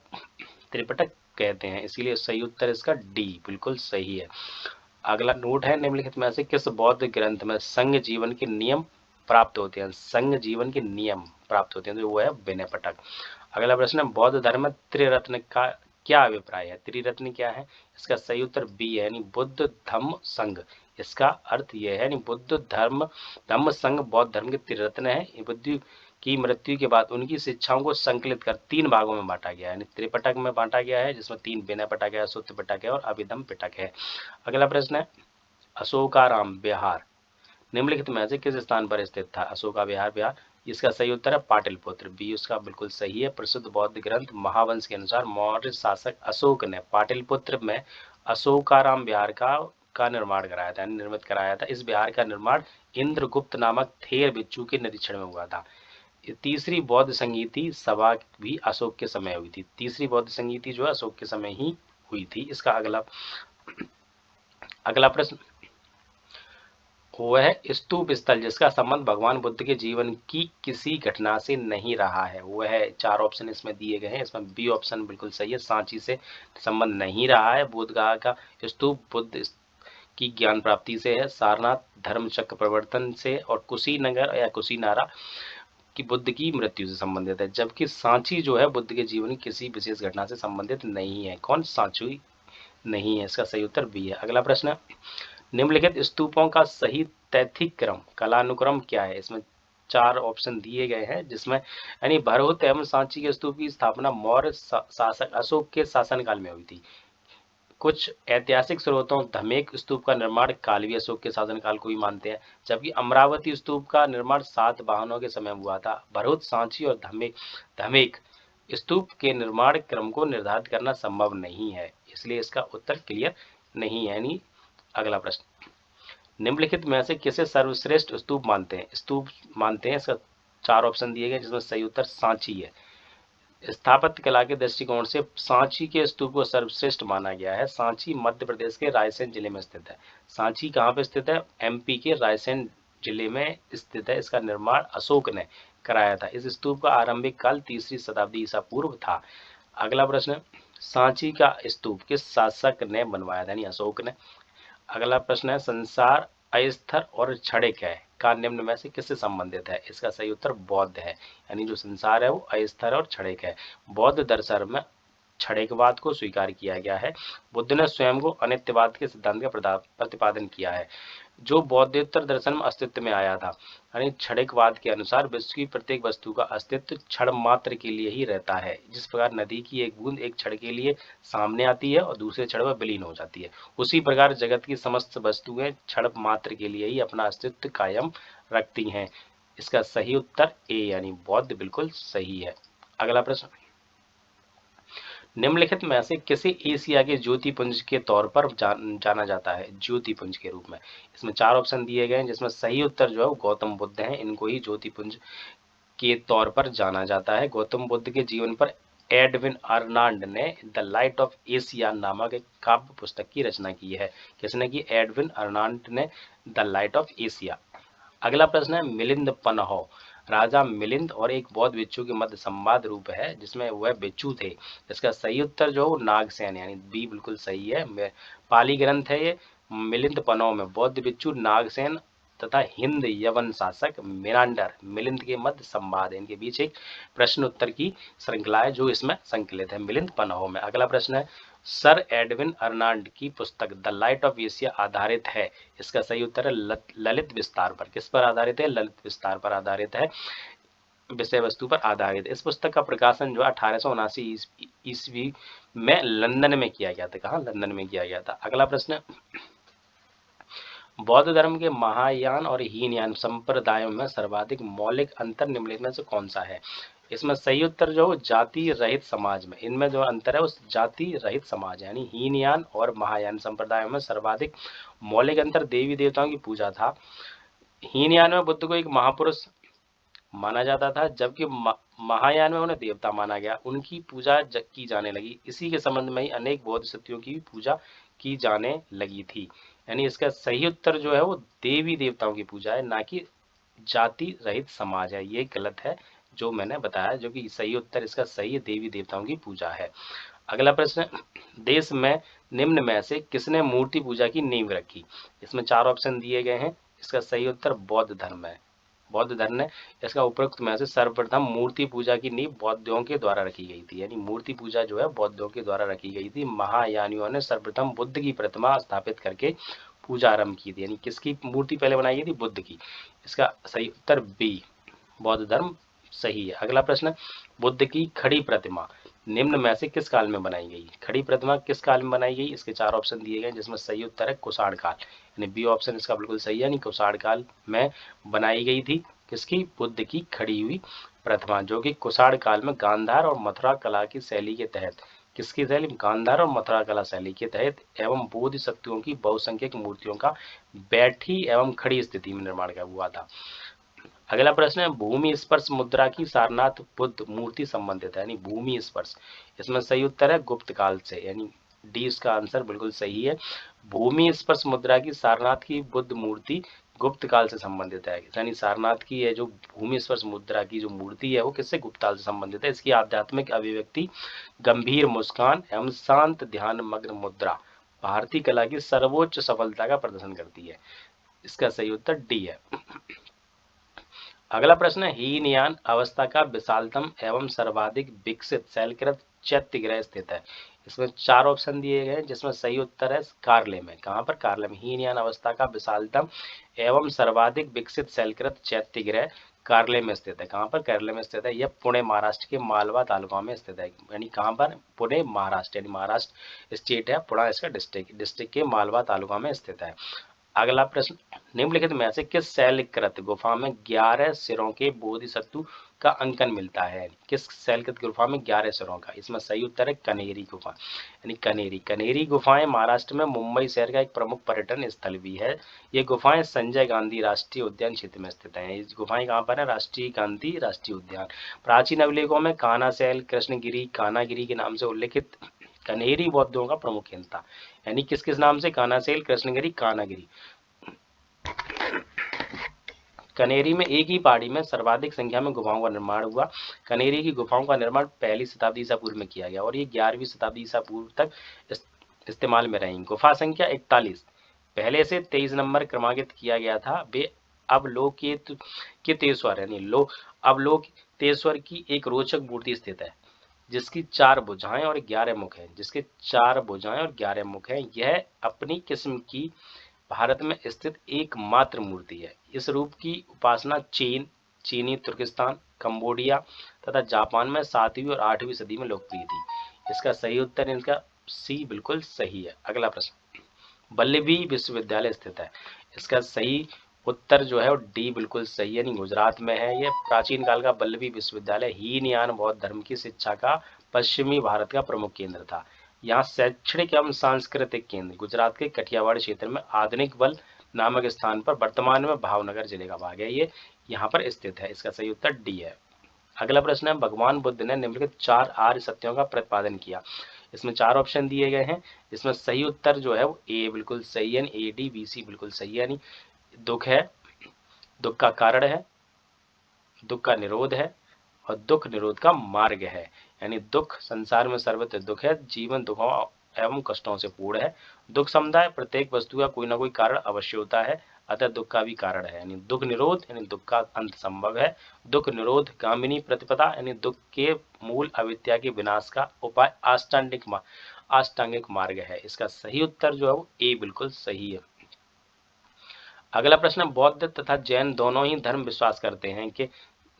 त्रिपिटक कहते हैं, इसीलिए सही उत्तर इसका डी बिल्कुल सही है। अगला नोट है, निम्नलिखित में से किस बौद्ध ग्रंथ में संघ जीवन के नियम प्राप्त होते हैं? संघ जीवन के नियम प्राप्त होते हैं, तो वो है विनय पिटक। अगला प्रश्न है, बौद्ध धर्म में त्रिरत्न का क्या अभिप्राय है? त्रिरत्न क्या है? इसका सही उत्तर बी है, यानी बुद्ध धम्म संघ। इसका अर्थ यह है, यानी बुद्ध धम्म संघ बौद्ध धर्म के त्रिरत्न है। बुद्ध की मृत्यु के बाद उनकी शिक्षाओं को संकलित कर 3 भागों में बांटा गया है, यानी त्रिपिटक में बांटा गया है, जिसमें 3 विनय पिटक है, सुत्त पिटक है और अभिधम्म पिटक है। अगला प्रश्न है, अशोकाराम विहार निम्नलिखित में से किस स्थान पर स्थित था? अशोका विहार। इसका सही उत्तर है पाटलिपुत्र, बी उसका बिल्कुल सही है। प्रसिद्ध बौद्ध ग्रंथ महावंश के अनुसार मौर्य शासक अशोक ने पाटलिपुत्र में अशोकाराम विहार का निर्माण कराया था, निर्मित कराया था। इस विहार का निर्माण इंद्रगुप्त नामक थेर भिक्षु के निरीक्षण में हुआ था। तीसरी बौद्ध संगीति सभा भी अशोक के समय हुई थी। तीसरी बौद्ध संगीति जो है अशोक के समय ही हुई थी। इसका अगला प्रश्न, वह स्तूप स्थल जिसका संबंध भगवान बुद्ध के जीवन की किसी घटना से नहीं रहा है, वो है 4 ऑप्शन इसमें दिए गए हैं। इसमें बी ऑप्शन बिल्कुल सही है, सांची से संबंध नहीं रहा है। बोधगया का स्तूप बुद्ध की ज्ञान प्राप्ति से है, सारनाथ धर्म चक्र प्रवर्तन से, और कुशीनगर या कुशीनारा की बुद्ध की मृत्यु से संबंधित है। जबकि सांची जो है बुद्ध के जीवन की किसी विशेष घटना से संबंधित नहीं है। कौन? सांची नहीं है, इसका सही उत्तर बी है। अगला प्रश्न, निम्नलिखित स्तूपों का सही तैथिक क्रम कालानुक्रम क्या है? इसमें 4 ऑप्शन दिए गए हैं, जिसमें यानी भरहुत एवं सांची के स्तूप की स्थापना मौर्य शासक अशोक के शासनकाल में हुई थी। कुछ ऐतिहासिक स्रोतों धमेक स्तूप का निर्माण कालवी अशोक के शासनकाल को भी मानते हैं, जबकि अमरावती स्तूप का निर्माण सातवाहनों के समय हुआ था। भरहुत, सांची और धमेक स्तूप के निर्माण क्रम को निर्धारित करना संभव नहीं है, इसलिए इसका उत्तर क्लियर नहीं है। यानी अगला प्रश्न, निम्नलिखित में से किसे सर्वश्रेष्ठ स्तूप मानते हैं? इसका 4 ऑप्शन दिए गए, जिसमें सही उत्तर सांची है। स्थापत्य कला के दृष्टिकोण से सांची के स्तूप को सर्वश्रेष्ठ माना गया है। सांची मध्य प्रदेश के रायसेन जिले में स्थित है। सांची कहाँ पे स्थित है? एमपी के रायसेन जिले में स्थित है। इसका निर्माण अशोक ने कराया था। इस स्तूप का आरंभिक काल 3री शताब्दी ईसा पूर्व था। अगला प्रश्न, सांची का स्तूप किस शासक ने बनवाया था? यानी अशोक ने। अगला प्रश्न है, संसार, अस्थर और क्षणिक है का निम्न में से किससे संबंधित है? इसका सही उत्तर बौद्ध है। यानी जो संसार है वो अस्थर और क्षणिक है। बौद्ध दर्शन में क्षणिकवाद को स्वीकार किया गया है। बुद्ध ने स्वयं को अनित्यवाद के सिद्धांत का प्रतिपादन किया है, जो बौद्धोत्तर दर्शन में अस्तित्व में आया था। यानी क्षणिकवाद के अनुसार विश्व की प्रत्येक वस्तु का अस्तित्व क्षण मात्र के लिए ही रहता है। जिस प्रकार नदी की एक बूंद एक क्षण के लिए सामने आती है और दूसरे क्षण में विलीन हो जाती है, उसी प्रकार जगत की समस्त वस्तुएं क्षण मात्र के लिए ही अपना अस्तित्व कायम रखती हैं। इसका सही उत्तर ए यानी बौद्ध बिल्कुल सही है। अगला प्रश्न, निम्नलिखित में से किसे एशिया के ज्योतिपुंज के तौर पर जाना जाता है? ज्योतिपुंज के रूप में। इसमें 4 ऑप्शन दिए गए हैं, जिसमें सही उत्तर जो है गौतम बुद्ध हैं। इनको ही ज्योतिपुंज के तौर पर जाना जाता है। गौतम बुद्ध के जीवन पर एडविन अर्नाल्ड ने द लाइट ऑफ एशिया नामक एक काव्य पुस्तक की रचना की है। किसने की? एडविन अर्नाल्ड ने द लाइट ऑफ एशिया। अगला प्रश्न है, मिलिंद पन्ह राजा मिलिंद और एक बौद्ध भिक्षु के मध्य संवाद रूप है, जिसमें वह भिक्षु थे। इसका सही उत्तर जो है नागसेन यानी बी बिल्कुल सही है। पाली ग्रंथ है ये। मिलिंद पन्ह में बौद्ध भिक्षु नागसेन तथा हिंद यवन शासक मेनांडर मिलिंद के मध्य संवाद है। इनके बीच एक प्रश्न उत्तर की श्रृंखला है जो इसमें संकलित है मिलिंद पन्ह में। अगला प्रश्न है, सर एडविन अर्नाल्ड की पुस्तक द लाइट ऑफ एशिया आधारित है। इसका सही उत्तर है ललित विस्तार पर। किस पर आधारित है? ललित विस्तार पर आधारित है, विषय वस्तु पर आधारित। इस पुस्तक का प्रकाशन जो 1879 ईस्वी में लंदन में किया गया था। कहाँ? लंदन में किया गया था। अगला प्रश्न, बौद्ध धर्म के महायान और हीनयान संप्रदायों में सर्वाधिक मौलिक अंतर निम्नलिखित में से कौन सा है? इसमें सही उत्तर जो जाति रहित समाज में, इनमें जो अंतर है उस जाति रहित समाज यानी हीनयान और महायान संप्रदायों में सर्वाधिक मौलिक अंतर देवी देवताओं की पूजा था। हीनयान में बुद्ध को एक महापुरुष माना जाता था, जबकि महायान में उन्हें देवता माना गया। उनकी पूजा की जाने लगी। इसी के संबंध में ही अनेक बौद्ध शक्तियों की पूजा की जाने लगी थी। यानी इसका सही उत्तर जो है वो देवी देवताओं की पूजा है, ना कि जाति रहित समाज है। ये गलत है जो मैंने बताया, जो कि सही उत्तर इसका सही है, देवी देवताओं की पूजा है। अगला प्रश्न, देश में निम्न में से किसने मूर्ति पूजा की नींव रखी? इसमें 4 ऑप्शन दिए गए हैं। इसका सही उत्तर बौद्ध धर्म है। बौद्ध धर्म ने इसका उपरोक्त में से सर्वप्रथम मूर्ति पूजा की नींव बौद्धों के द्वारा रखी गई थी। यानी मूर्ति पूजा जो है बौद्धों के द्वारा रखी गई थी। महायानियों ने सर्वप्रथम बुद्ध की प्रतिमा स्थापित करके पूजा आरंभ की थी। यानी किसकी मूर्ति पहले बनाई गई थी? बुद्ध की। इसका सही उत्तर बी, बौद्ध धर्म सही है। अगला प्रश्न, बुद्ध की खड़ी प्रतिमा निम्न में से किस काल में बनाई गई? खड़ी प्रतिमा किस काल में बनाई गई? इसके 4 ऑप्शन दिए गए, जिसमें सही उत्तर है कुषाण काल। यानी बी ऑप्शन इसका बिल्कुल सही है, यानी कुषाण काल में बनाई गई थी किसकी? बुद्ध की खड़ी हुई प्रतिमा, जो कि कुषाण काल में गांधार और मथुरा कला की शैली के तहत, किसकी शैली? गांधार और मथुरा कला शैली के तहत एवं बोधि शक्तियों की बहुसंख्यक मूर्तियों का बैठी एवं खड़ी स्थिति में निर्माण हुआ था। अगला प्रश्न है, भूमि स्पर्श मुद्रा की सारनाथ बुद्ध मूर्ति संबंधित है। यानी भूमि स्पर्श, इसमें सही उत्तर है गुप्त काल से। यानी डी इसका आंसर बिल्कुल सही है। भूमि स्पर्श मुद्रा की सारनाथ की बुद्ध मूर्ति गुप्त काल से संबंधित है। यानी सारनाथ की ये जो भूमि स्पर्श मुद्रा की जो मूर्ति है वो किससे? गुप्त काल से संबंधित है। इसकी आध्यात्मिक अभिव्यक्ति गंभीर मुस्कान एवं शांत ध्यान मग्न मुद्रा भारतीय कला की सर्वोच्च सफलता का प्रदर्शन करती है। इसका सही उत्तर डी है। अगला प्रश्न है, हीनयान अवस्था का विशालतम एवं सर्वाधिक विकसित शैलकृत चैत्यगृह स्थित है। इसमें 4 ऑप्शन दिए गए हैं जिसमें सही उत्तर है कार्ले में। कहाँ पर? कार्ले में। हीनयान अवस्था का विशालतम एवं सर्वाधिक विकसित शैलकृत चैत्यगृह कार्ले में स्थित है। कहाँ पर? केरल में स्थित है। यह पुणे महाराष्ट्र के मालवा तालुका में स्थित है। यानी कहाँ पर? पुणे महाराष्ट्र, यानी महाराष्ट्र स्टेट है, पुणे इसका डिस्ट्रिक्ट के मालवा तालुका में स्थित है। अगला प्रश्न, निम्नलिखित में से किस शैलकृत गुफा में 11 सिरों के बोधिसत्व का अंकन मिलता है? किस शैलकृत गुफा में 11 सिरों का? इसमें सही उत्तर है कनेरी गुफा, यानी कनेरी गुफाएं महाराष्ट्र में मुंबई शहर का एक प्रमुख पर्यटन स्थल भी है। ये गुफाएं संजय गांधी राष्ट्रीय उद्यान क्षेत्र में स्थित है। ये गुफाएं कहाँ पर है? राष्ट्रीय गांधी राष्ट्रीय उद्यान। प्राचीन अभिलेखों में कानाशैल, कृष्णगिरी, कानागिरी के नाम से उल्लेखित कनेरी बौद्धों का प्रमुख केंद्र था। यानी किस किस नाम से? कानासेल, कृष्णगिरी, कानागिरी। कनेरी में एक ही पहाड़ी में सर्वाधिक संख्या में गुफाओं का निर्माण हुआ। कनेरी की गुफाओं का निर्माण 1ली शताब्दी ईसा पूर्व में किया गया और ये 11वीं शताब्दी ईसा पूर्व तक इस्तेमाल में रही। गुफा संख्या 41 पहले से 23 नंबर क्रमांकित किया गया था। वे अवलोकितेश्वर यानी अवलोकितेश्वर की एक रोचक मूर्ति स्थित है जिसकी 4 भुजाएं और 11 मुख हैं। यह अपनी किस्म की भारत में स्थित एकमात्र मूर्ति है। इस रूप की उपासना चीनी तुर्किस्तान, कंबोडिया तथा जापान में 7वीं और 8वीं सदी में लोकप्रिय थी। इसका सही उत्तर इनका सी बिल्कुल सही है। अगला प्रश्न, वल्लभी विश्वविद्यालय स्थित है। इसका सही उत्तर जो है वो डी बिल्कुल सही है, यानी गुजरात में है। यह प्राचीन काल का वल्लभी विश्वविद्यालय हीनयान बौद्ध धर्म की शिक्षा का पश्चिमी भारत का प्रमुख केंद्र था। यहाँ शैक्षणिक एवं सांस्कृतिक केंद्र गुजरात के कठियावाड़ क्षेत्र में आधुनिक वल नामक स्थान पर वर्तमान में भावनगर जिले का भाग है, ये यहाँ पर स्थित है। इसका सही उत्तर डी है। अगला प्रश्न है, भगवान बुद्ध ने निम्नलिखित 4 आर्य सत्यों का प्रतिपादन किया। इसमें 4 ऑप्शन दिए गए हैं। इसमें सही उत्तर जो है वो ए बिल्कुल सही है, ए डी बी सी बिल्कुल सही है। यानी दुख है, दुख का कारण है, दुख का निरोध है और दुख निरोध का मार्ग है। यानी दुख, संसार में सर्वत्र दुख है, जीवन दुखों एवं कष्टों से पूर्ण है। दुख समुदाय, प्रत्येक वस्तु का कोई ना कोई कारण अवश्य होता है, अतः दुख का भी कारण है। यानी दुख निरोध यानी दुख का अंत संभव है। दुख निरोध गामिनी प्रतिपदा यानी दुख के मूल अविद्या के विनाश का उपाय अष्टांगिक मार्ग है। इसका सही उत्तर जो है वो ए बिल्कुल सही है। अगला प्रश्न, बौद्ध तथा जैन दोनों ही धर्म विश्वास करते हैं कि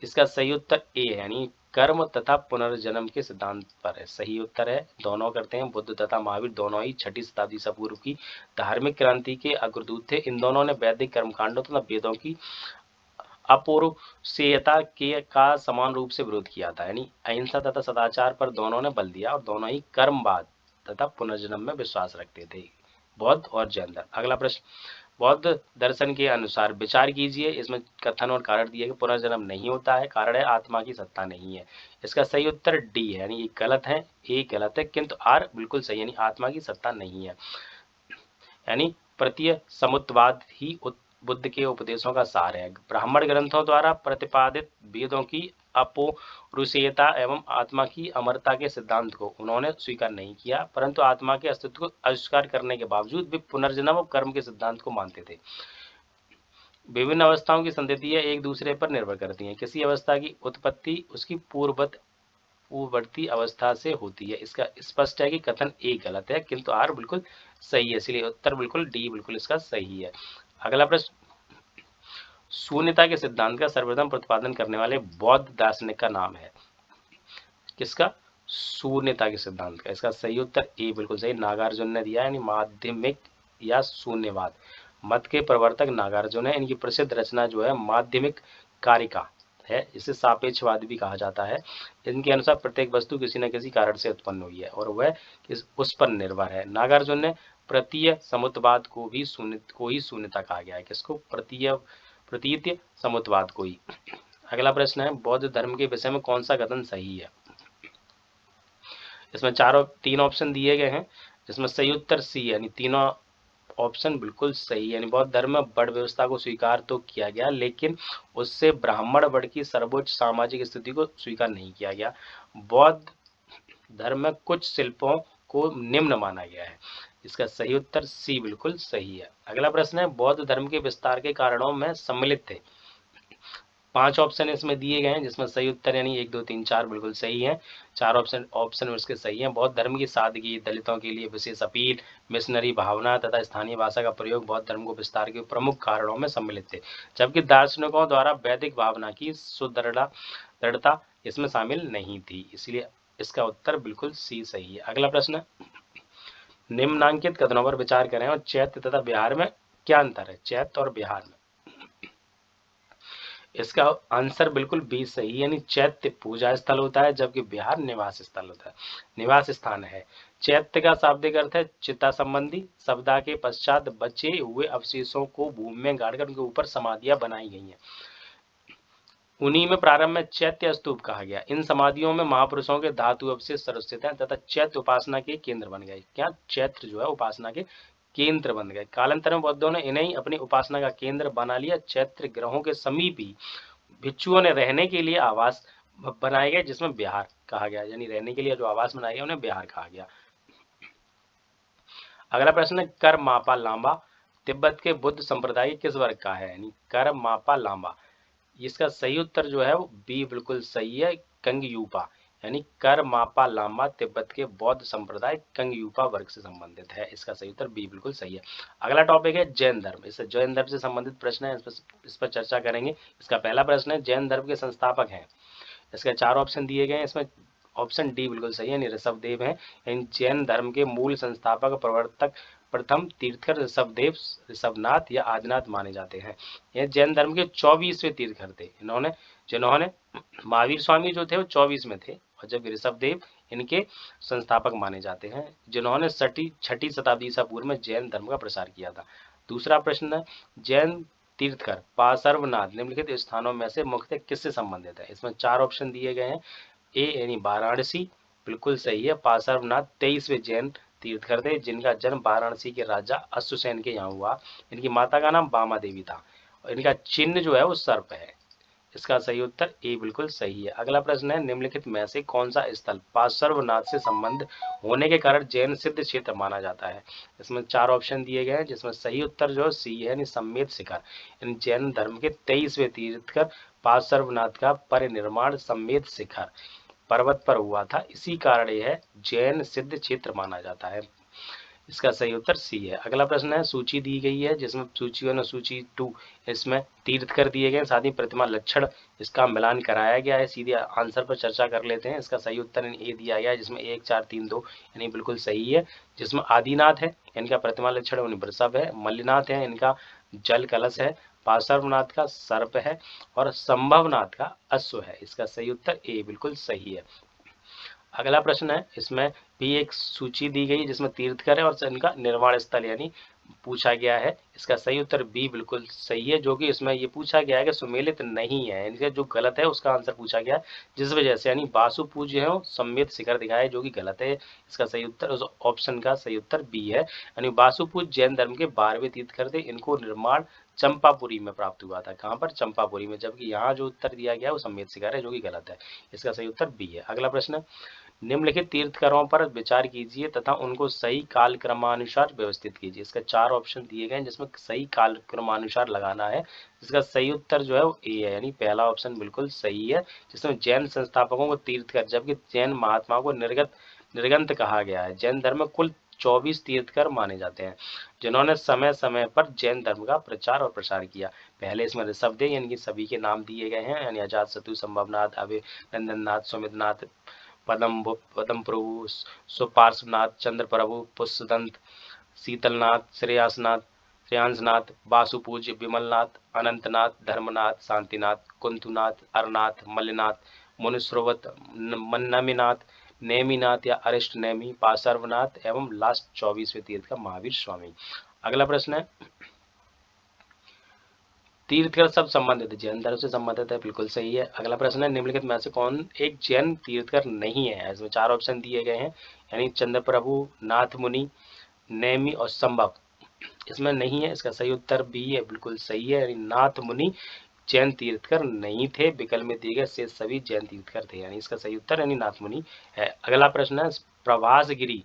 इसका सही उत्तर ए है, यानी कर्म तथा पुनर्जन्म के सिद्धांत पर है। सही उत्तर है दोनों करते हैं। बुद्ध तथा महावीर दोनों ही 6ठी शताब्दी ईसा पूर्व की धार्मिक क्रांति के अग्रदूत थे। इन दोनों ने वैदिक कर्मकांडों तथा वेदों की अपौरुषेयता का समान रूप से विरोध किया था। यानी अहिंसा तथा सदाचार पर दोनों ने बल दिया और दोनों ही कर्मवाद तथा पुनर्जन्म में विश्वास रखते थे, बौद्ध और जैन धर्म। अगला प्रश्न, बौद्ध दर्शन के अनुसार विचार कीजिए। इसमें कथन और कारण दिए कि पुनर्जन्म नहीं होता है, कारण है आत्मा की सत्ता नहीं है। इसका सही उत्तर डी है, यानी ये गलत है, ए गलत है, किंतु आर बिल्कुल सही, यानी आत्मा की सत्ता नहीं है। यानी प्रत्यय समुत्तवाद ही बुद्ध के उपदेशों का सार है। ब्राह्मण ग्रंथों द्वारा प्रतिपादित वेदों की अपौरुषेयता एवं आत्मा की अमरता के सिद्धांत को उन्होंने स्वीकार नहीं किया, परंतु आत्मा के अस्तित्व को अस्वीकार करने के बावजूद वे पुनर्जन्म और कर्म के सिद्धांत को मानते थे। विभिन्न अवस्थाओं की संततियां एक दूसरे पर निर्भर करती हैं। किसी अवस्था की उत्पत्ति उसकी पूर्ववर्ती अवस्था से होती है। इसका स्पष्ट है कि कथन ए गलत है, किंतु आर बिल्कुल सही है, इसलिए उत्तर बिल्कुल डी बिल्कुल इसका सही है। अगला प्रश्न, शून्यता के सिद्धांत का सर्वप्रथम प्रतिपादन करने वाले बौद्ध दार्शनिक का नाम है। किसका? शून्यता के सिद्धांत का। इसका सही उत्तर ए बिल्कुल सही, नागार्जुन ने दिया, यानी माध्यमिक या शून्यवाद मत के प्रवर्तक नागार्जुन है। इनकी प्रसिद्ध रचना जो है माध्यमिक कारिका है, इसे सापेक्षवाद भी कहा जाता है। इनके अनुसार प्रत्येक वस्तु किसी न किसी कारण से उत्पन्न हुई है और वह उस पर निर्भर है। नागार्जुन ने प्रतीय समुत्तवाद को ही शून्यता कहा गया है। किसको? प्रतीत समुत्तवाद को ही। अगला प्रश्न है, बौद्ध धर्म के विषय में कौन सा कथन सही है? इसमें 3 ऑप्शन दिए गए हैं, जिसमें सही उत्तर सी, यानी तीनों ऑप्शन बिल्कुल सही। यानी बौद्ध धर्म में वर्ण व्यवस्था को स्वीकार तो किया गया, लेकिन उससे ब्राह्मण वर्ण की सर्वोच्च सामाजिक स्थिति को स्वीकार नहीं किया गया। बौद्ध धर्म में कुछ शिल्पों को निम्न माना गया है। इसका सही उत्तर सी बिल्कुल सही है। अगला प्रश्न है, बौद्ध धर्म के विस्तार के कारणों में सम्मिलित थे। 5 ऑप्शन इसमें दिए गए हैं जिसमें सही उत्तर यानी 1 2 3 4 बिल्कुल सही है। 4 ऑप्शन उसके सही हैं। बौद्ध धर्म की सादगी, दलितों के लिए विशेष अपील, मिशनरी भावना तथा स्थानीय भाषा का प्रयोग बौद्ध धर्म को विस्तार के प्रमुख कारणों में सम्मिलित थे, जबकि दार्शनिकों द्वारा वैदिक भावना की दृढ़ता इसमें शामिल नहीं थी। इसलिए इसका उत्तर बिल्कुल सी सही है। अगला प्रश्न, निम्नांकित कथनों पर विचार करें और चैत्य तथा बिहार में क्या अंतर है। चैत्य और बिहार में, इसका आंसर बिल्कुल बी सही है, यानी चैत्य पूजा स्थल होता है जबकि बिहार निवास स्थल होता है, निवास स्थान है। चैत्य का शाब्दिक अर्थ है चिता संबंधी। सप्ताह के पश्चात बचे हुए अवशेषों को भूमि में गाड़कर उनके ऊपर समाधियां बनाई गई हैं, उन्हीं में प्रारंभ में चैत्य स्तूप कहा गया। इन समाधियों में महापुरुषों के धातु अवशेष सुरक्षित हैं तथा चैत्य उपासना के केंद्र बन गए। क्या चैत्र जो है उपासना के केंद्र बन गए। कालांतर में बौद्धों ने इन्हें अपनी उपासना का केंद्र बना लिया। चैत्र ग्रहों के समीप ही भिक्षुओं ने रहने के लिए आवास बनाए गए जिसमें बिहार कहा गया, यानी रहने के लिए जो आवास बनाए गए उन्हें बिहार कहा गया। अगला प्रश्न है, कर मापा लांबा तिब्बत के बुद्ध संप्रदाय किस वर्ग का है, यानी कर मापा लांबा। इसका सही उत्तर जो है वो बी बिल्कुल सही है, कंगयूपा, यानी कर मापा लांबा तिब्बत के बौद्ध संप्रदाय कंगयूपा वर्ग से संबंधित है। इसका सही उत्तर बी बिल्कुल सही है। अगला टॉपिक है जैन धर्म। इससे जैन धर्म से संबंधित प्रश्न है, इस पर चर्चा करेंगे। इसका पहला प्रश्न है, जैन धर्म के संस्थापक हैं। इसके 4 ऑप्शन दिए गए हैं, इसमें ऑप्शन डी बिल्कुल सही है, ऋषभदेव हैं। इन जैन धर्म के मूल संस्थापक प्रवर्तक प्रथम तीर्थकर ऋषभनाथ या आदिनाथ माने जाते हैं। ये जैन धर्म के 24वें तीर्थकर थे। जिन्होंने महावीर स्वामी जो थे वो 24 में थे, और जब ऋषभदेव इनके संस्थापक माने जाते हैं, जिन्होंने छठी शताब्दी ईसा पूर्व में जैन धर्म का प्रसार किया था। दूसरा प्रश्न है, जैन तीर्थकर पार्श्वनाथ निम्नलिखित स्थानों में से मुख्यतः किससे संबंधित है। इसमें 4 ऑप्शन दिए गए हैं। ए यानी वाराणसी बिल्कुल सही है। पार्श्वनाथ 23वें जैन तीर्थकर थे जिनका जन्म वाराणसी के राजा अश्वसेन के यहाँ हुआ। इनकी माता का नाम बामा देवी था और इनका चिन्ह जो है वो सर्प है। इसका सही उत्तर ए बिल्कुल सही है। अगला प्रश्न है, निम्नलिखित में से कौन सा स्थल पार्श्वनाथ से संबंध होने के कारण जैन सिद्ध क्षेत्र माना जाता है। इसमें 4 ऑप्शन दिए गए हैं जिसमें सही उत्तर जो सी है, यानी सम्मेद शिखर। इन जैन धर्म के 23वें तीर्थकर पार्श्वनाथ का परिनिर्माण सम्मेद शिखर पर्वत पर हुआ था, इसी कारण यह जैन सिद्ध क्षेत्र माना जाता है। इसका सही उत्तर सी है। अगला प्रश्न है, सूची दी गई है जिसमें सूची 1 और सूची 2 इसमें तीर्थकर दिए गए, साथ ही प्रतिमा लक्षण इसका मिलान कराया गया है। सीधे आंसर पर चर्चा कर लेते हैं। इसका सही उत्तर ए दिया गया है जिसमें 1 4 3 2 यानी बिल्कुल सही है। जिसमें आदिनाथ है, इनका प्रतिमा लक्षण वृषभ है। मल्लिनाथ है, इनका जल कलश है। पार्श्वनाथ का सर्प है और संभवनाथ का अश्व है। इसका सही उत्तर ए बिल्कुल सही है। अगला प्रश्न है, इसमें भी एक सूची दी गई जिसमें तीर्थकर है और इनका निर्माण स्थल यानी पूछा गया है। इसका सही उत्तर बी बिल्कुल सही है, जो कि इसमें ये पूछा गया है कि सुमेलित नहीं है। इनका जो गलत है उसका आंसर पूछा गया है, जिस वजह से यानी बासु पूज्य है सम्मेत शिखर दिखाया है, जो कि गलत है। इसका सही उत्तर उस ऑप्शन का सही उत्तर बी है, यानी बासु पूज्य जैन धर्म के 12वें तीर्थकर थे। इनको निर्माण चंपापुरी में प्राप्त हुआ था। कहाँ पर? चंपापुरी में। जबकि यहाँ जो उत्तर दिया गया है वो सम्मेत शिखर है, जो कि गलत है। इसका सही उत्तर बी है। अगला प्रश्न, निम्नलिखित तीर्थकरों पर विचार कीजिए तथा उनको सही काल क्रमानुसार व्यवस्थित कीजिए। इसका 4 ऑप्शन दिए गए हैं जिसमें सही काल क्रमानुसार लगाना है। इसका सही उत्तर जो है वो ए है, यानी पहला ऑप्शन बिल्कुल सही है, जिसमें जैन संस्थापकों को तीर्थकर जबकि जैन महात्माओं को निर्गंत कहा गया है। जैन धर्म में कुल 24 तीर्थकर माने जाते हैं जिन्होंने समय समय पर जैन धर्म का प्रचार और प्रसार किया। पहले इसमें ऋषभदेव यानी सभी के नाम दिए गए हैं, यानी अजात शत्रु, संभवनाथ, अभिनंदननाथ, सुमितनाथ, पदम प्रभु, सुपार्श्वनाथ, चंद्र प्रभु, पुष्पदंत, शीतलनाथ, श्रेयांसनाथ, बासुपूज्य, विमलनाथ, अनंतनाथ, धर्मनाथ, शांतिनाथ, कुंतुनाथ, अरनाथ, मल्लिनाथ, मुनिश्रोवत, नमिनाथ, नेमिनाथ या अरिष्ट नेमी, पार्श्वनाथ एवं लास्ट 24वें तीर्थ का महावीर स्वामी। अगला प्रश्न है, तीर्थकर सब संबंधित है, जैन धर्म से संबंधित है, बिल्कुल सही है। अगला प्रश्न है, निम्नलिखित में से कौन एक जैन तीर्थकर नहीं है। इसमें 4 ऑप्शन दिए गए हैं, यानी चंद्र प्रभु, नाथ मुनि, नेमी और संभव इसमें नहीं है। इसका सही उत्तर बी है, बिल्कुल सही है, यानी नाथ मुनि जैन तीर्थकर नहीं थे। विकल्प में दिए गए से सभी जैन तीर्थकर थे, यानी इसका सही उत्तर यानी नाथ मुनि है। अगला प्रश्न है, प्रभासगिरी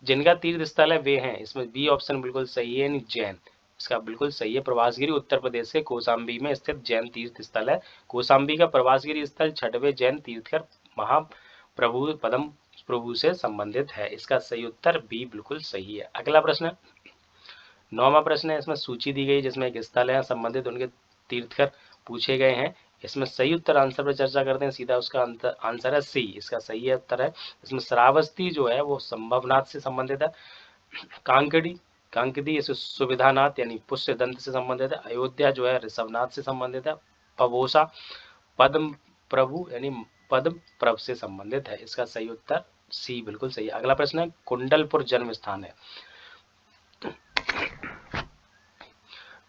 जिनका तीर्थ स्थल है वे हैं। इसमें बी ऑप्शन बिल्कुल सही है, यानी जैन। इसका बिल्कुल सही है। प्रवासगिरी उत्तर प्रदेश के कौशाम्बी में स्थित जैन तीर्थ स्थल है। कौशाम्बी का प्रवासगिरी स्थल छठवें जैन तीर्थकर महाप्रभु पद्म प्रभु से संबंधित है। इसका सही उत्तर बी बिल्कुल सही है। अगला प्रश्न, 9वां प्रश्न है, इसमें सूची दी गई जिसमें एक स्थल है संबंधित उनके तीर्थकर पूछे गए हैं। इसमें सही उत्तर आंसर पर चर्चा करते हैं। सीधा उसका आंसर है सी, इसका सही उत्तर है। इसमें श्रावस्ती जो है वो संभवनाथ से संबंधित है। कांकदी इसे सुविधानाथ यानी पुष्य दंत से संबंधित है। अयोध्या जो है ऋषभनाथ से संबंधित है। पवोसा पद्म प्रभु यानी पद्म प्रभ से संबंधित है। इसका सही उत्तर सी बिल्कुल सही है। अगला प्रश्न है, कुंडलपुर जन्म स्थान है।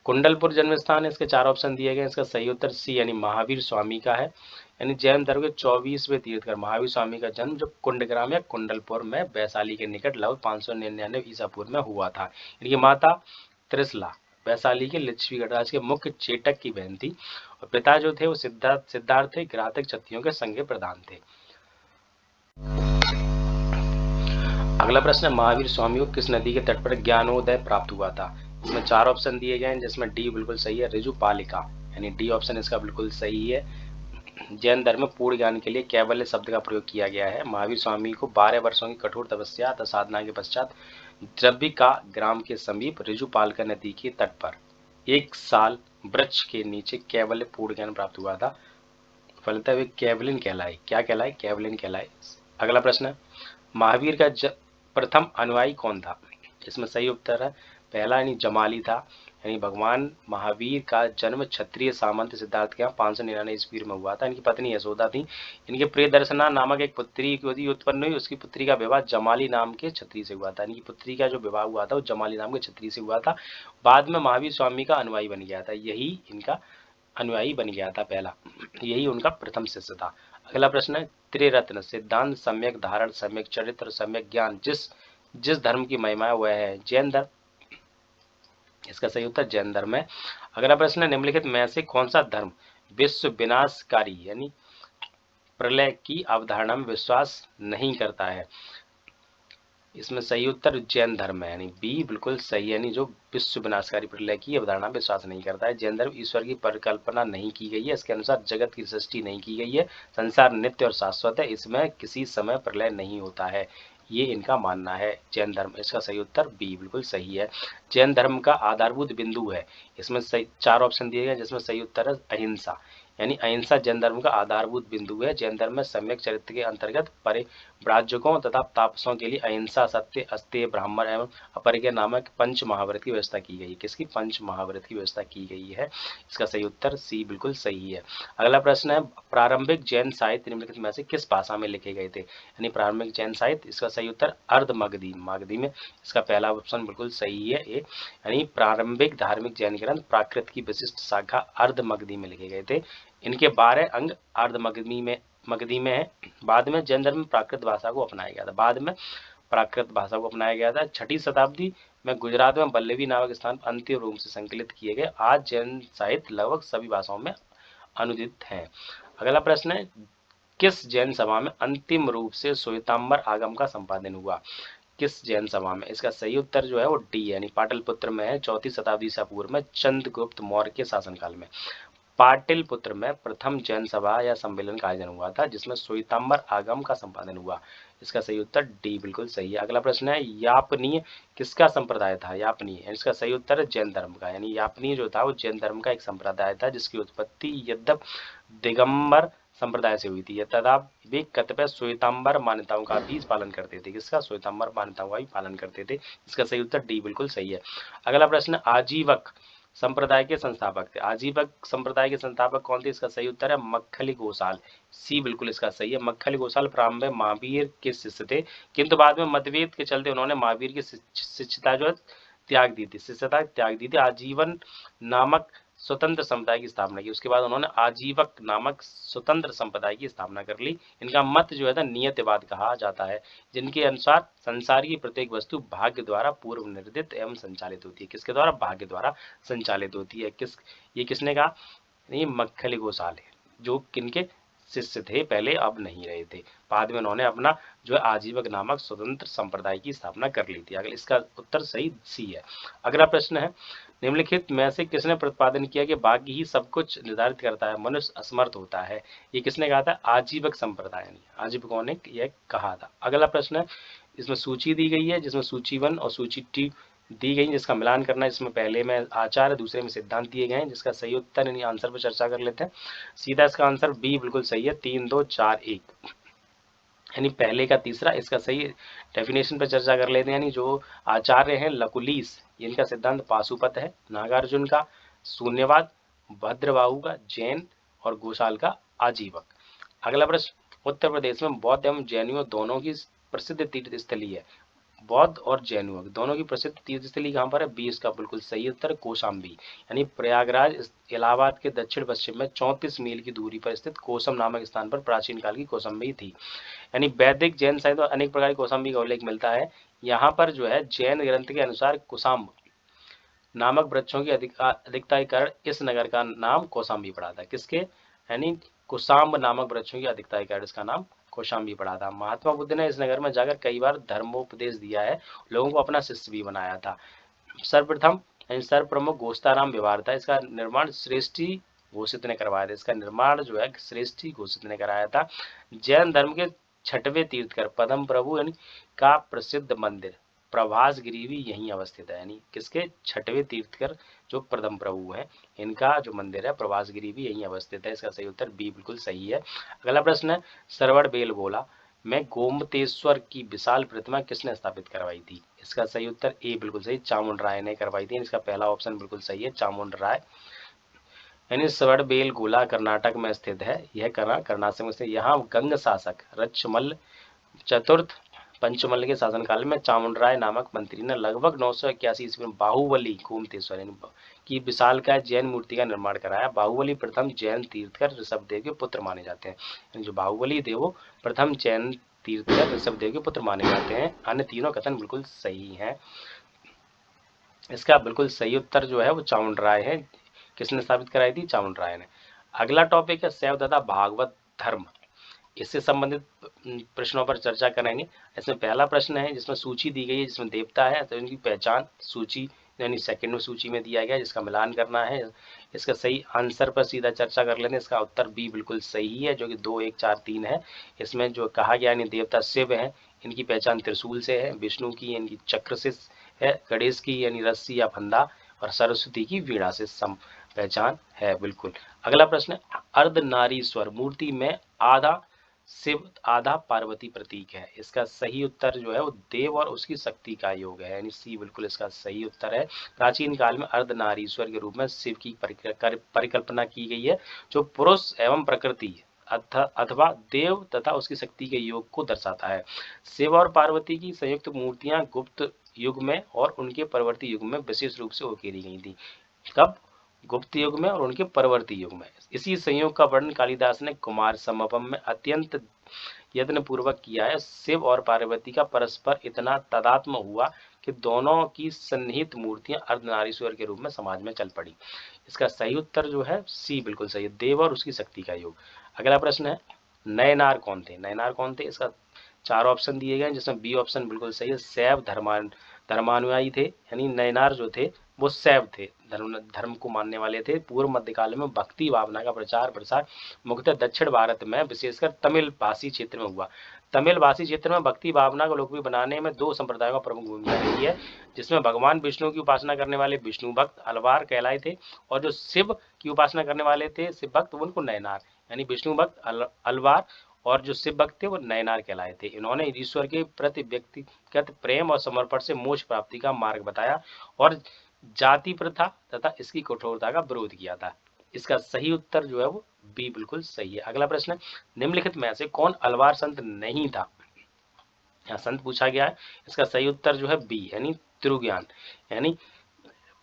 कुंडलपुर जन्म स्थान है, इसके 4 ऑप्शन दिए गए। इसका सही उत्तर सी यानी महावीर स्वामी का है। यानी जैन धर्म के 24वें तीर्थकर महावीर स्वामी का जन्म जो कुंडग्राम या कुंडलपुर में वैशाली के निकट लगभग 599 ईसा पूर्व में हुआ था। इनकी माता त्रिशला वैशाली के लिच्छवी गणराज के मुख्य चेटक की बहन थी और पिता जो थे वो सिद्धार्थ थे, ग्रातक क्षत्रियों के संघ प्रधान थे। अगला प्रश्न है, महावीर स्वामी को किस नदी के तट पर ज्ञानोदय प्राप्त हुआ था। इसमें 4 ऑप्शन दिए गए हैं जिसमें डी बिल्कुल सही है, ऋजुपालिका यानी डी ऑप्शन इसका बिल्कुल सही है। जैन धर्म में पूर्ण ज्ञान के लिए कैवल्य शब्द का प्रयोग किया गया है। महावीर स्वामी को 12 वर्षों की कठोर तपस्या तथा साधना के पश्चात द्रव्यका ग्राम के समीप ऋजुपालिका नदी के तट पर 1 साल वृक्ष के नीचे कैवल्य पूर्ण ज्ञान प्राप्त हुआ था। फलतः वे कैवलिन कहलाए। क्या कहलाए? कैवलिन कहलाए। अगला प्रश्न है, महावीर का प्रथम अनुयायी कौन था। इसमें सही उत्तर है पहला यानी जमाली था। यानी भगवान महावीर का जन्म क्षत्रिय सामंत सिद्धार्थ के यहाँ 599 ईस्वी में हुआ था। इनकी पत्नी यशोदा थी। इनके प्रियदर्शना नामक एक पुत्री उत्पन्न हुई। उसकी पुत्री का विवाह जमाली नाम के क्षत्रिय से हुआ था। इनकी पुत्री का जो विवाह हुआ था वो जमाली नाम के क्षत्रिय से हुआ था। बाद में महावीर स्वामी का अनुयायी बन गया था। यही इनका अनुयायी बन गया था पहला, यही उनका प्रथम शिष्य था। अगला प्रश्न है, त्रिरत्न सिद्धांत, सम्यक धारण, सम्यक चरित्र, सम्यक ज्ञान जिस धर्म की महिमा है वह है जैन धर्म। इसका सही उत्तर जैन धर्म है। अगला प्रश्न है, निम्नलिखित में से कौन सा धर्म विश्व विनाशकारी यानी प्रलय की अवधारणा में विश्वास नहीं करता है। इसमें सही उत्तर जैन धर्म है यानी बी बिल्कुल सही है। यानी जो विश्व विनाशकारी प्रलय की अवधारणा में विश्वास नहीं करता है। जैन धर्म ईश्वर की परिकल्पना नहीं की गई है। इसके अनुसार जगत की सृष्टि नहीं की गई है। संसार नित्य और शाश्वत है। इसमें किसी समय प्रलय नहीं होता है, ये इनका मानना है जैन धर्म। इसका सही उत्तर बी बिल्कुल सही है। जैन धर्म का आधारभूत बिंदु है। इसमें सही 4 ऑप्शन दिए गए जिसमें सही उत्तर है अहिंसा। यानी अहिंसा जैन धर्म का आधारभूत बिंदु है। जैन धर्म में सम्यक चरित्र के अंतर्गत परिव्राजकों तथा तापसों के लिए अहिंसा, सत्य, अस्तेय, ब्राह्मण एवं अपरिग्रह नामक पंच महाव्रत की व्यवस्था की गई। किसकी? पंच महाव्रत की व्यवस्था की गई है। इसका सही उत्तर सी बिल्कुल सही है। अगला प्रश्न है, प्रारंभिक जैन साहित्य निम्नलिखित में से किस भाषा में लिखे गए थे। यानी प्रारंभिक जैन साहित्य, इसका सही उत्तर अर्ध मगधी में। इसका पहला ऑप्शन बिल्कुल सही है ये। यानी प्रारंभिक धार्मिक जैन ग्रंथ प्राकृत की विशिष्ट शाखा अर्ध मगधी में लिखे गए थे। इनके 12 अंग अर्ध मगधी में है। बाद में जैन धर्म में प्राकृत भाषा को अपनाया गया था। बाद में प्राकृत भाषा को अपनाया गया था। 6वीं शताब्दी में गुजरात में वल्लभी नामक स्थान अंत्य रूप से संकलित किए गए। आज जैन साहित्य लगभग सभी भाषाओं में अनुदित है। अगला प्रश्न है, किस जैन सभा में अंतिम रूप से श्वेतांबर आगम का संपादन हुआ। किस जैन सभा में? इसका सही उत्तर जो है वो डी यानी पाटलिपुत्र में है। 4वीं शताब्दी ईसा पूर्व में चंद्रगुप्त मौर्य के शासनकाल में पाटलिपुत्र में प्रथम जैन सभा या सम्मेलन का आयोजन हुआ था जिसमें श्वेतांबर आगम का संपादन हुआ। इसका सही उत्तर डी बिल्कुल सही है। अगला प्रश्न है, यापनीय किसका संप्रदाय था। यापनीय, इसका सही उत्तर है जैन धर्म का। यानी यापनीय जो था वो जैन धर्म का एक संप्रदाय था जिसकी उत्पत्ति यद्यप दिगंबर संप्रदाय से हुई थी तथा वे कतिपय श्वेतांबर मान्यताओं का भी पालन करते थे। किसका? श्वेतांबर मान्यताओं का भी पालन करते थे। इसका सही उत्तर डी बिल्कुल सही है। अगला प्रश्न, आजीवक संप्रदाय के संस्थापक थे। आजीवक संप्रदाय के संस्थापक कौन थे? इसका सही उत्तर है मक्खली गोसाल। सी बिल्कुल इसका सही है। मक्खली गोसाल प्रारंभ में महावीर के शिष्य थे किंतु बाद में मतभेद के चलते उन्होंने महावीर की शिष्यता जो त्याग दी थी। आजीवन नामक स्वतंत्र संप्रदाय की स्थापना की। उसके बाद उन्होंने आजीवक नामक स्वतंत्र संप्रदाय की स्थापना कर ली। इनका मत जो है ना नियतिवाद कहा जाता है, जिनके अनुसार संसार की प्रत्येक वस्तु भाग्य द्वारा पूर्व निर्दित एवं संचालित होती है। किसके द्वारा? भाग्य द्वारा संचालित होती है। ये किसने कहा? ये मक्खली गोसाल है, जो किनके शिष्य थे, पहले अब नहीं रहे थे। बाद में उन्होंने अपना जो है आजीवक नामक स्वतंत्र संप्रदाय की स्थापना कर ली थी। अगला इसका उत्तर सही सी है। अगला प्रश्न है, निम्नलिखित में से किसने प्रतिपादन किया कि भाग्य ही सब कुछ निर्धारित करता है, मनुष्य असमर्थ होता है? ये किसने कहा था? आजीवक संप्रदाय ने, आजीवकों ने यह कहा था। अगला प्रश्न है, इसमें सूची दी गई है जिसमें सूची 1 और सूची 2 दी गई, जिसका मिलान करना है। इसमें पहले में आचार है, दूसरे में सिद्धांत दिए गए हैं, जिसका सही उत्तर यानी आंसर पर चर्चा कर लेते हैं। सीधा इसका आंसर बी बिल्कुल सही है, 3 2 4 1, यानी पहले का तीसरा। इसका सही डेफिनेशन पर चर्चा कर लेते हैं। यानी जो आचार्य हैं लकुलीस, इनका सिद्धांत पाशुपत है। नागार्जुन का शून्यवाद, भद्रबाहु का जैन और घोषाल का आजीवक। अगला प्रश्न, उत्तर प्रदेश में बौद्ध एवं जैनियों दोनों की प्रसिद्ध तीर्थ स्थली है। बौद्ध और जैनियों दोनों की प्रसिद्ध तीर्थ स्थली कहाँ पर है? 20 का बिल्कुल सही उत्तर कौशाम्बी, यानी प्रयागराज इलाहाबाद के दक्षिण पश्चिम में 34 मील की दूरी पर स्थित कोसम नामक स्थान पर प्राचीन काल की कौशाम्बी थी। यानी वैदिक जैन साहित्य में अनेक प्रकार की कौशाम्बी का उल्लेख मिलता है। यहाँ पर जो है जैन ग्रंथ के अनुसार कुसाम्ब नामक वृक्षों की अधिकता के कारण इस नगर का नाम कौशाम्बी पड़ा था। किसके? यानी कुसाम्ब नामक वृक्षों की अधिकता के कारण इसका नाम कौशाम्बी पड़ा था। महात्मा बुद्ध ने इस नगर में जाकर कई बार धर्मोपदेश दिया है, लोगों को अपना शिष्य भी बनाया था। सर्वप्रथम यानी सर्वप्रमुख गोस्ताराम व्यवहार था। इसका निर्माण श्रेष्ठी घोषित ने करवाया था। इसका निर्माण जो है श्रेष्ठी घोषित ने कराया था। जैन धर्म के छठवें तीर्थकर पद्म प्रभु यानी का प्रसिद्ध मंदिर प्रभासगिरी भी यहीं अवस्थित है। यानी किसके? छठवें तीर्थकर जो प्रथम प्रभु हैं, इनका जो मंदिर है प्रभासगिरी भी यहीं अवस्थित है। इसका सही उत्तर बी बिल्कुल सही है। अगला प्रश्न है, सरवण बेलगोला में गोमतेश्वर की विशाल प्रतिमा किसने स्थापित करवाई थी? इसका सही उत्तर ए बिल्कुल सही, चामुंड राय ने करवाई थी। इसका पहला ऑप्शन बिल्कुल सही है, चामुंड राय। यानी सरवणबेलगोला कर्नाटक में स्थित है। यह कर्नाटक में स्थित, यहाँ गंग शासक रक्षमल चतुर्थ पंचमल के शासनकाल में चामुंडराय नामक मंत्री ने लगभग 981 ईस्वी में बाहुबली गोमतेश्वर की विशालकाय जैन मूर्ति का निर्माण कराया। बाहुबली प्रथम जैन तीर्थकर ऋषभदेव के पुत्र माने जाते हैं। जो बाहुबली थे वो प्रथम जैन तीर्थकर ऋषभदेव के पुत्र माने जाते हैं। अन्य तीनों कथन बिल्कुल सही हैं। इसका बिल्कुल सही उत्तर जो है वो चामुंडराय है। किसने स्थापित कराई थी? चामुंडराय ने। अगला टॉपिक है शैव तथा भागवत धर्म, इससे संबंधित प्रश्नों पर चर्चा करेंगे। इसमें पहला प्रश्न है जिसमें सूची दी गई है, जिसमें देवता है तो इनकी पहचान सूची यानी सेकंड सूची में दिया गया, जिसका मिलान करना है। इसका सही आंसर पर सीधा चर्चा कर लेते हैं। इसका उत्तर बी बिल्कुल सही है, जो कि 2 1 4 3 है। इसमें जो कहा गया यानी देवता शिव है, इनकी पहचान त्रिशूल से है। विष्णु की इनकी चक्र से है। गणेश की यानी रस्सी या फंदा, और सरस्वती की वीणा से पहचान है। बिल्कुल। अगला प्रश्न, अर्धनारीश्वर मूर्ति में आधा शिव आधा पार्वती प्रतीक है। इसका सही उत्तर जो है वो देव और उसकी शक्ति का योग है, यानी सी बिल्कुल इसका सही उत्तर है। प्राचीन काल में अर्धनारीश्वर के रूप में शिव की परिकल्पना की गई है, जो पुरुष एवं प्रकृति अथवा देव तथा उसकी शक्ति के योग को दर्शाता है। शिव और पार्वती की संयुक्त मूर्तियां गुप्त युग में और उनके परवर्ती युग में विशेष रूप से उकेरी गई थी। कब? गुप्त युग में और उनके परवर्ती युग में। इसी संयोग का वर्णन कालिदास ने कुमार संभवम में अत्यंत यत्न पूर्वक किया है। शिव और पार्वती का परस्पर इतना तादात्म्य हुआ कि दोनों की सन्निहित मूर्तियां अर्धनारीश्वर के रूप में समाज में चल पड़ी। इसका सही उत्तर जो है सी बिल्कुल सही है, देव और उसकी शक्ति का योग। अगला प्रश्न है, नयनार कौन थे? नयनार कौन थे? इसका 4 ऑप्शन दिए गए, जिसमें बी ऑप्शन बिल्कुल सही है, शैव धर्मानुयायी थे। यानी नयनार जो थे वो शैव थे, धर्म को मानने वाले थे। पूर्व मध्यकाल में भक्ति भावना का प्रचार प्रसार मुख्यतः दक्षिण भारत में विशेषकर तमिल भाषी क्षेत्र में हुआ। तमिल भाषी क्षेत्र में भक्ति भावना को लोकप्रिय बनाने में 2 संप्रदायों का प्रमुख भूमिका रही है, जिसमें भगवान विष्णु की उपासना करने वाले विष्णु भक्त अलवार कहलाए थे, और जो शिव की उपासना करने वाले थे शिव भक्त, उनको नयनार, यानी विष्णु भक्त अलवार और जो शिव भक्त थे वो नयनार कहलाए थे। इन्होंने ईश्वर के प्रति व्यक्तिगत प्रेम और समर्पण से मोक्ष प्राप्ति का मार्ग बताया और जाति प्रथा तथा इसकी कठोरता का विरोध किया था। इसका सही उत्तर जो है वो बी बिल्कुल सही है। अगला प्रश्न, निम्नलिखित में से कौन अलवार संत नहीं था? यहाँ संत पूछा गया है। इसका सही उत्तर जो है बी, यानी तिरुज्ञान, यानी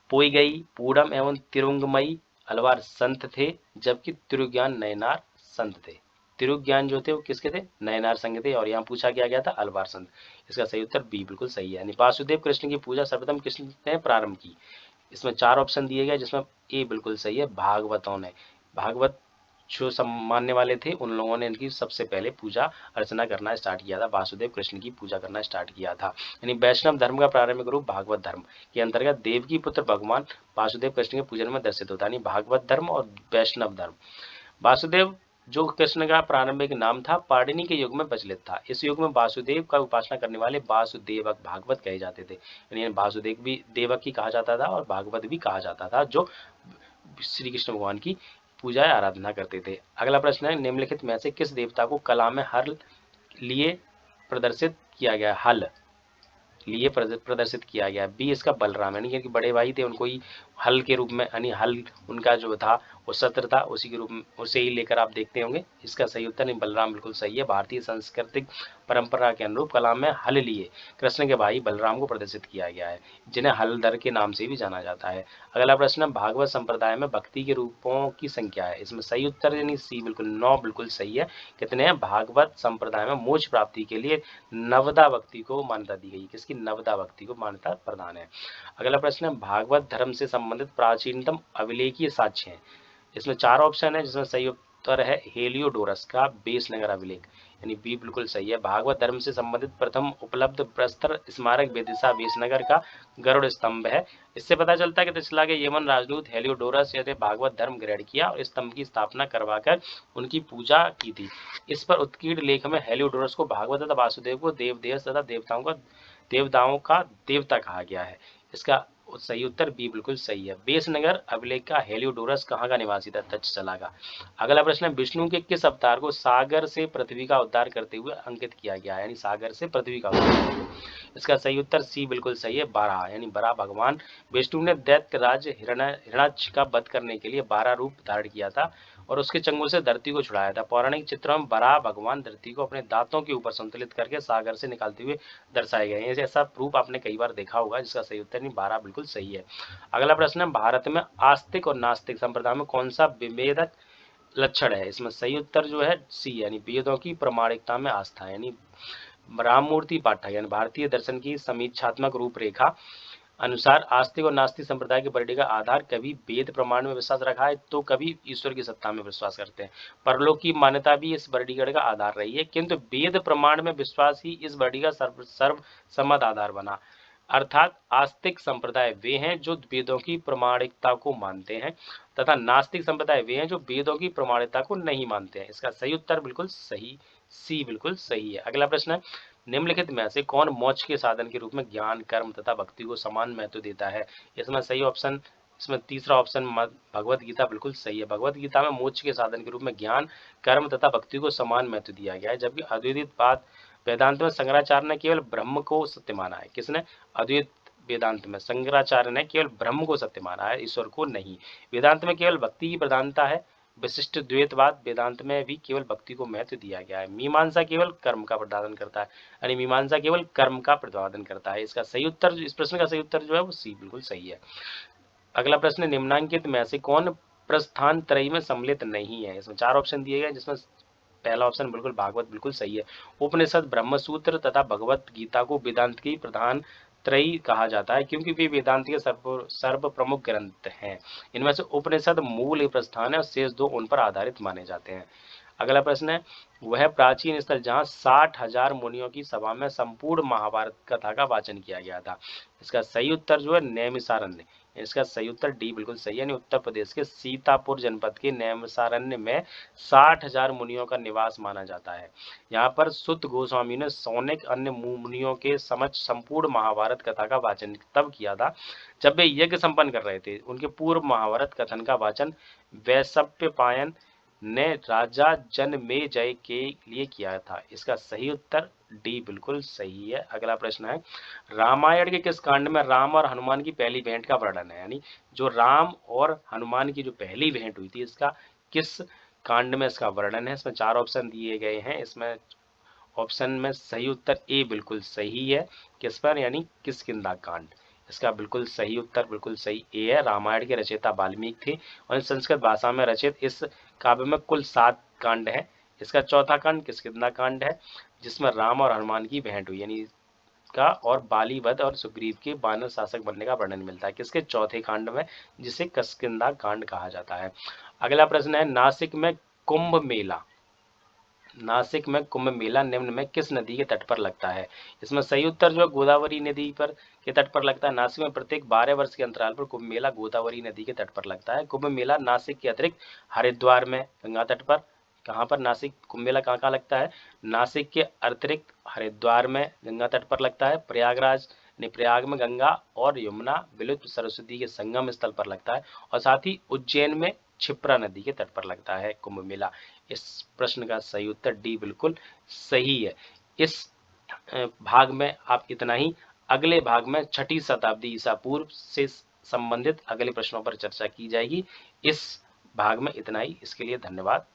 पोईगई, पूडम एवं तिरुंगमई अलवार संत थे, जबकि तिरुज्ञान नयनार संत थे। तिरुज्ञान जो थे वो किसके थे? नयनार संघ थे, और यहाँ पूछा गया था अलवार संत। इसका सही उत्तर बी बिल्कुल सही है। यानी वासुदेव कृष्ण की पूजा सर्वप्रथम किसने प्रारंभ की? इसमें 4 ऑप्शन दिए गए, जिसमें ए बिल्कुल सही है, भागवतों ने। भागवत जो मानने वाले थे उन लोगों ने इनकी सबसे पहले पूजा अर्चना करना स्टार्ट किया था, वासुदेव कृष्ण की पूजा करना स्टार्ट किया था। यानी वैष्णव धर्म का प्रारंभिक रूप भागवत धर्म के अंतर्गत देवकी पुत्र भगवान वासुदेव कृष्ण के पूजन में दर्शित होता है। यानी भागवत धर्म और वैष्णव धर्म। वासुदेव जो कृष्ण का प्रारंभिक नाम था, पाणिनि के युग में प्रचलित था। इस युग में वासुदेव का उपासना करने वाले वासुदेवक भागवत कहे जाते थे। यानी वासुदेव भी देवक ही कहा जाता था और भागवत भी कहा जाता था, जो श्री कृष्ण भगवान की पूजा या आराधना करते थे। अगला प्रश्न है, निम्नलिखित में से किस देवता को कला में हल लिए प्रदर्शित किया गया? हल लिए प्रदर्शित किया गया। बी इसका बलराम, यानी कि बड़े भाई थे, उनको ही हल के रूप में, यानी हल उनका जो था वो सत्र था, उसी के रूप में उसे ही लेकर आप देखते होंगे। इसका सही उत्तर नहीं, बलराम बिल्कुल सही है। भारतीय सांस्कृतिक परंपरा के अनुरूप कला में हल लिए कृष्ण के भाई बलराम को प्रदर्शित किया गया है, जिन्हें हलधर के नाम से भी जाना जाता है। अगला प्रश्न है, भागवत संप्रदाय में भक्ति के रूपों की संख्या है। इसमें सही उत्तर यानी सी बिल्कुल 9 बिल्कुल सही है। कितने हैं? भागवत संप्रदाय में मोक्ष प्राप्ति के लिए नवदा भक्ति को मान्यता दी गई। किसकी? नवदा भक्ति को मान्यता प्रदान है। अगला प्रश्न है, भागवत धर्म से संबंधित प्राचीनतम अभिलेखीय साक्ष्य है। इसमें 4 ऑप्शन है, जिसमें सही उत्तर है हेलियोडोरस का बेसनगर अभिलेख, यानी बी बिल्कुल सही है। भागवत धर्म से संबंधित प्रथम उपलब्ध प्रस्तर स्मारक विदिशा बेसनगर का गरुड़ स्तंभ है। इससे पता चलता है कि तक्षशिला के यमन राजदूत हेलियोडोरस ने भागवत धर्म ग्रहण किया और स्तंभ की स्थापना करवाकर उनकी पूजा की थी। इस पर उत्कीर्ण लेख में हेलियोडोरस को भागवत तथा वासुदेव को देवदेव तथा देवताओं का देवता कहा गया है। इसका सही उत्तर बी बिल्कुल सही है। बेसनगर अभिलेख का हेलियोडोरस कहाँ का निवासी था? तक्षशिला का। अगला प्रश्न है, विष्णु के किस अवतार को सागर से पृथ्वी का उद्धार करते हुए अंकित किया गया है? यानी सागर से पृथ्वी का उद्धार। इसका सही उत्तर सी बिल्कुल सही है, बारह, यानी बराह भगवान विष्णु ने दैत्य राज हिरण्याक्ष का वध करने के लिए 12 रूप धारण किया था और उसके चंगुल से धरती को छुड़ाया था। पौराणिक चित्रों में बराह भगवान धरती को अपने दांतों के ऊपर संतुलित करके सागर से निकालते हुए दर्शाए गए हैं। ऐसा रूप आपने कई बार देखा होगा, जिसका सही उत्तर नहीं, 12 बिल्कुल सही है। अगला प्रश्न है, भारत में आस्तिक और नास्तिक संप्रदाय में कौन सा विभेदक लक्षण है? इसमें सही उत्तर जो है सी, यानी वेदों की प्रामाणिकता में आस्था। यानी राममूर्ति पाठक, यानी भारतीय दर्शन की समीक्षात्मक रूपरेखा अनुसार आस्तिक और नास्तिक संप्रदाय के वर्गीकरण का आधार कभी वेद प्रमाण में विश्वास रखा है, तो कभी ईश्वर की सत्ता में विश्वास करते हैं। परलोक की मान्यता भी इस वर्गीकरण का आधार रही है, किंतु वेद प्रमाण में विश्वास ही इस वर्गीकरण का सर्वसम्मत आधार बना। अर्थात आस्तिक संप्रदाय वे हैं जो वेदों की प्रामाणिकता को मानते हैं तथा नास्तिक संप्रदाय वे हैं जो वेदों की प्रामाणिकता को नहीं मानते हैं। इसका सही उत्तर बिल्कुल सही, सी बिल्कुल सही है। अगला प्रश्न है, निम्नलिखित में से कौन मोक्ष के साधन के रूप में ज्ञान, कर्म तथा भक्ति को समान महत्व देता है? इसमें सही ऑप्शन, इसमें तीसरा ऑप्शन भगवत गीता बिल्कुल सही है। भगवत गीता में मोक्ष के साधन के रूप में ज्ञान, कर्म तथा भक्ति को समान महत्व दिया गया है, जबकि अद्वैत वेदांत में शंकराचार्य ने केवल ब्रह्म को सत्य माना है। किसने? अद्वैत वेदांत में शंकराचार्य ने केवल ब्रह्म को सत्य माना है, ईश्वर को नहीं। वेदांत में केवल भक्ति की प्रधानता है। विशिष्ट द्वैतवाद वेदांत में भी केवल भक्ति को महत्व दिया गया है। मीमांसा केवल कर्म का प्रतिपादन करता है, यानी मीमांसा केवल कर्म का प्रतिपादन करता है। इसका सही उत्तर, इस प्रश्न का सही उत्तर जो है वो सी बिल्कुल सही है। अगला प्रश्न, निम्नांकित में से कौन प्रस्थान त्रयी में सम्मिलित नहीं है? इसमें 4 ऑप्शन दिए गए, जिसमें पहला ऑप्शन बिल्कुल भागवत बिल्कुल सही है। उपनिषद, ब्रह्मसूत्र तथा भगवत गीता को वेदांत की प्रधान त्रयी कहा जाता है, क्योंकि वे वेदांत के सर्व प्रमुख ग्रंथ हैं। इनमें से उपनिषद मूल प्रस्थान है और शेष 2 उन पर आधारित माने जाते हैं। अगला प्रश्न है, वह प्राचीन स्थल जहाँ 60,000 मुनियों की सभा में संपूर्ण महाभारत कथा का वाचन किया गया था। इसका सही उत्तर जो है नैमिषारण्य। इसका सही उत्तर डी बिल्कुल सही है, यानी उत्तर प्रदेश के सीतापुर जनपद के नैमिषारण्य में 60,000 मुनियों का निवास माना जाता है। यहाँ पर सुत गोस्वामी ने सौनक अन्य मुनियों के समक्ष संपूर्ण महाभारत कथा का वाचन तब किया था जब वे यज्ञ संपन्न कर रहे थे। उनके पूर्व महाभारत कथन का वाचन वैशंपायन ने राजा जनमेजय के लिए किया था। इसका सही उत्तर डी बिल्कुल सही है। अगला प्रश्न है, रामायण के किस कांड में राम और हनुमान की पहली भेंट का वर्णन है? यानी जो राम और हनुमान की जो पहली भेंट हुई थी, इसका किस कांड में इसका वर्णन है? इसमें 4 ऑप्शन दिए गए हैं। इसमें ऑप्शन में सही उत्तर ए बिल्कुल सही है। किस पर? यानी किष्किंधा कांड। इसका बिल्कुल सही उत्तर बिल्कुल सही ए है। रामायण के रचयिता वाल्मीकि थे और संस्कृत भाषा में रचित इस काव्य में कुल 7 कांड है। इसका चौथा कांड किष्किंधा कांड है, जिसमें राम और हनुमान की भेंट हुई, यानी का और बाली वध और सुग्रीव के वानर शासक बनने का वर्णन मिलता है। किसके? चौथे कांड में, जिसे किष्किंधा कांड कहा जाता है। अगला प्रश्न है, नासिक में कुंभ मेला, नासिक में कुंभ मेला निम्न में किस नदी के तट पर लगता है? इसमें सही उत्तर जो है गोदावरी नदी पर के तट पर लगता है। नासिक में प्रत्येक 12 वर्ष के अंतराल पर कुंभ मेला गोदावरी नदी के तट पर लगता है। कुंभ मेला नासिक के अतिरिक्त हरिद्वार में गंगा तट पर, कहाँ पर नासिक कुंभ मेला कहाँ कहाँ लगता है? नासिक के अतिरिक्त हरिद्वार में गंगा तट पर लगता है, प्रयागराज प्रयाग में गंगा और यमुना विलुप्त सरस्वती के संगम स्थल पर लगता है, और साथ ही उज्जैन में क्षिप्रा नदी के तट पर लगता है कुंभ मेला। इस प्रश्न का सही उत्तर डी बिल्कुल सही है। इस भाग में आप इतना ही। अगले भाग में 6ठी शताब्दी ईसा पूर्व से संबंधित अगले प्रश्नों पर चर्चा की जाएगी। इस भाग में इतना ही। इसके लिए धन्यवाद।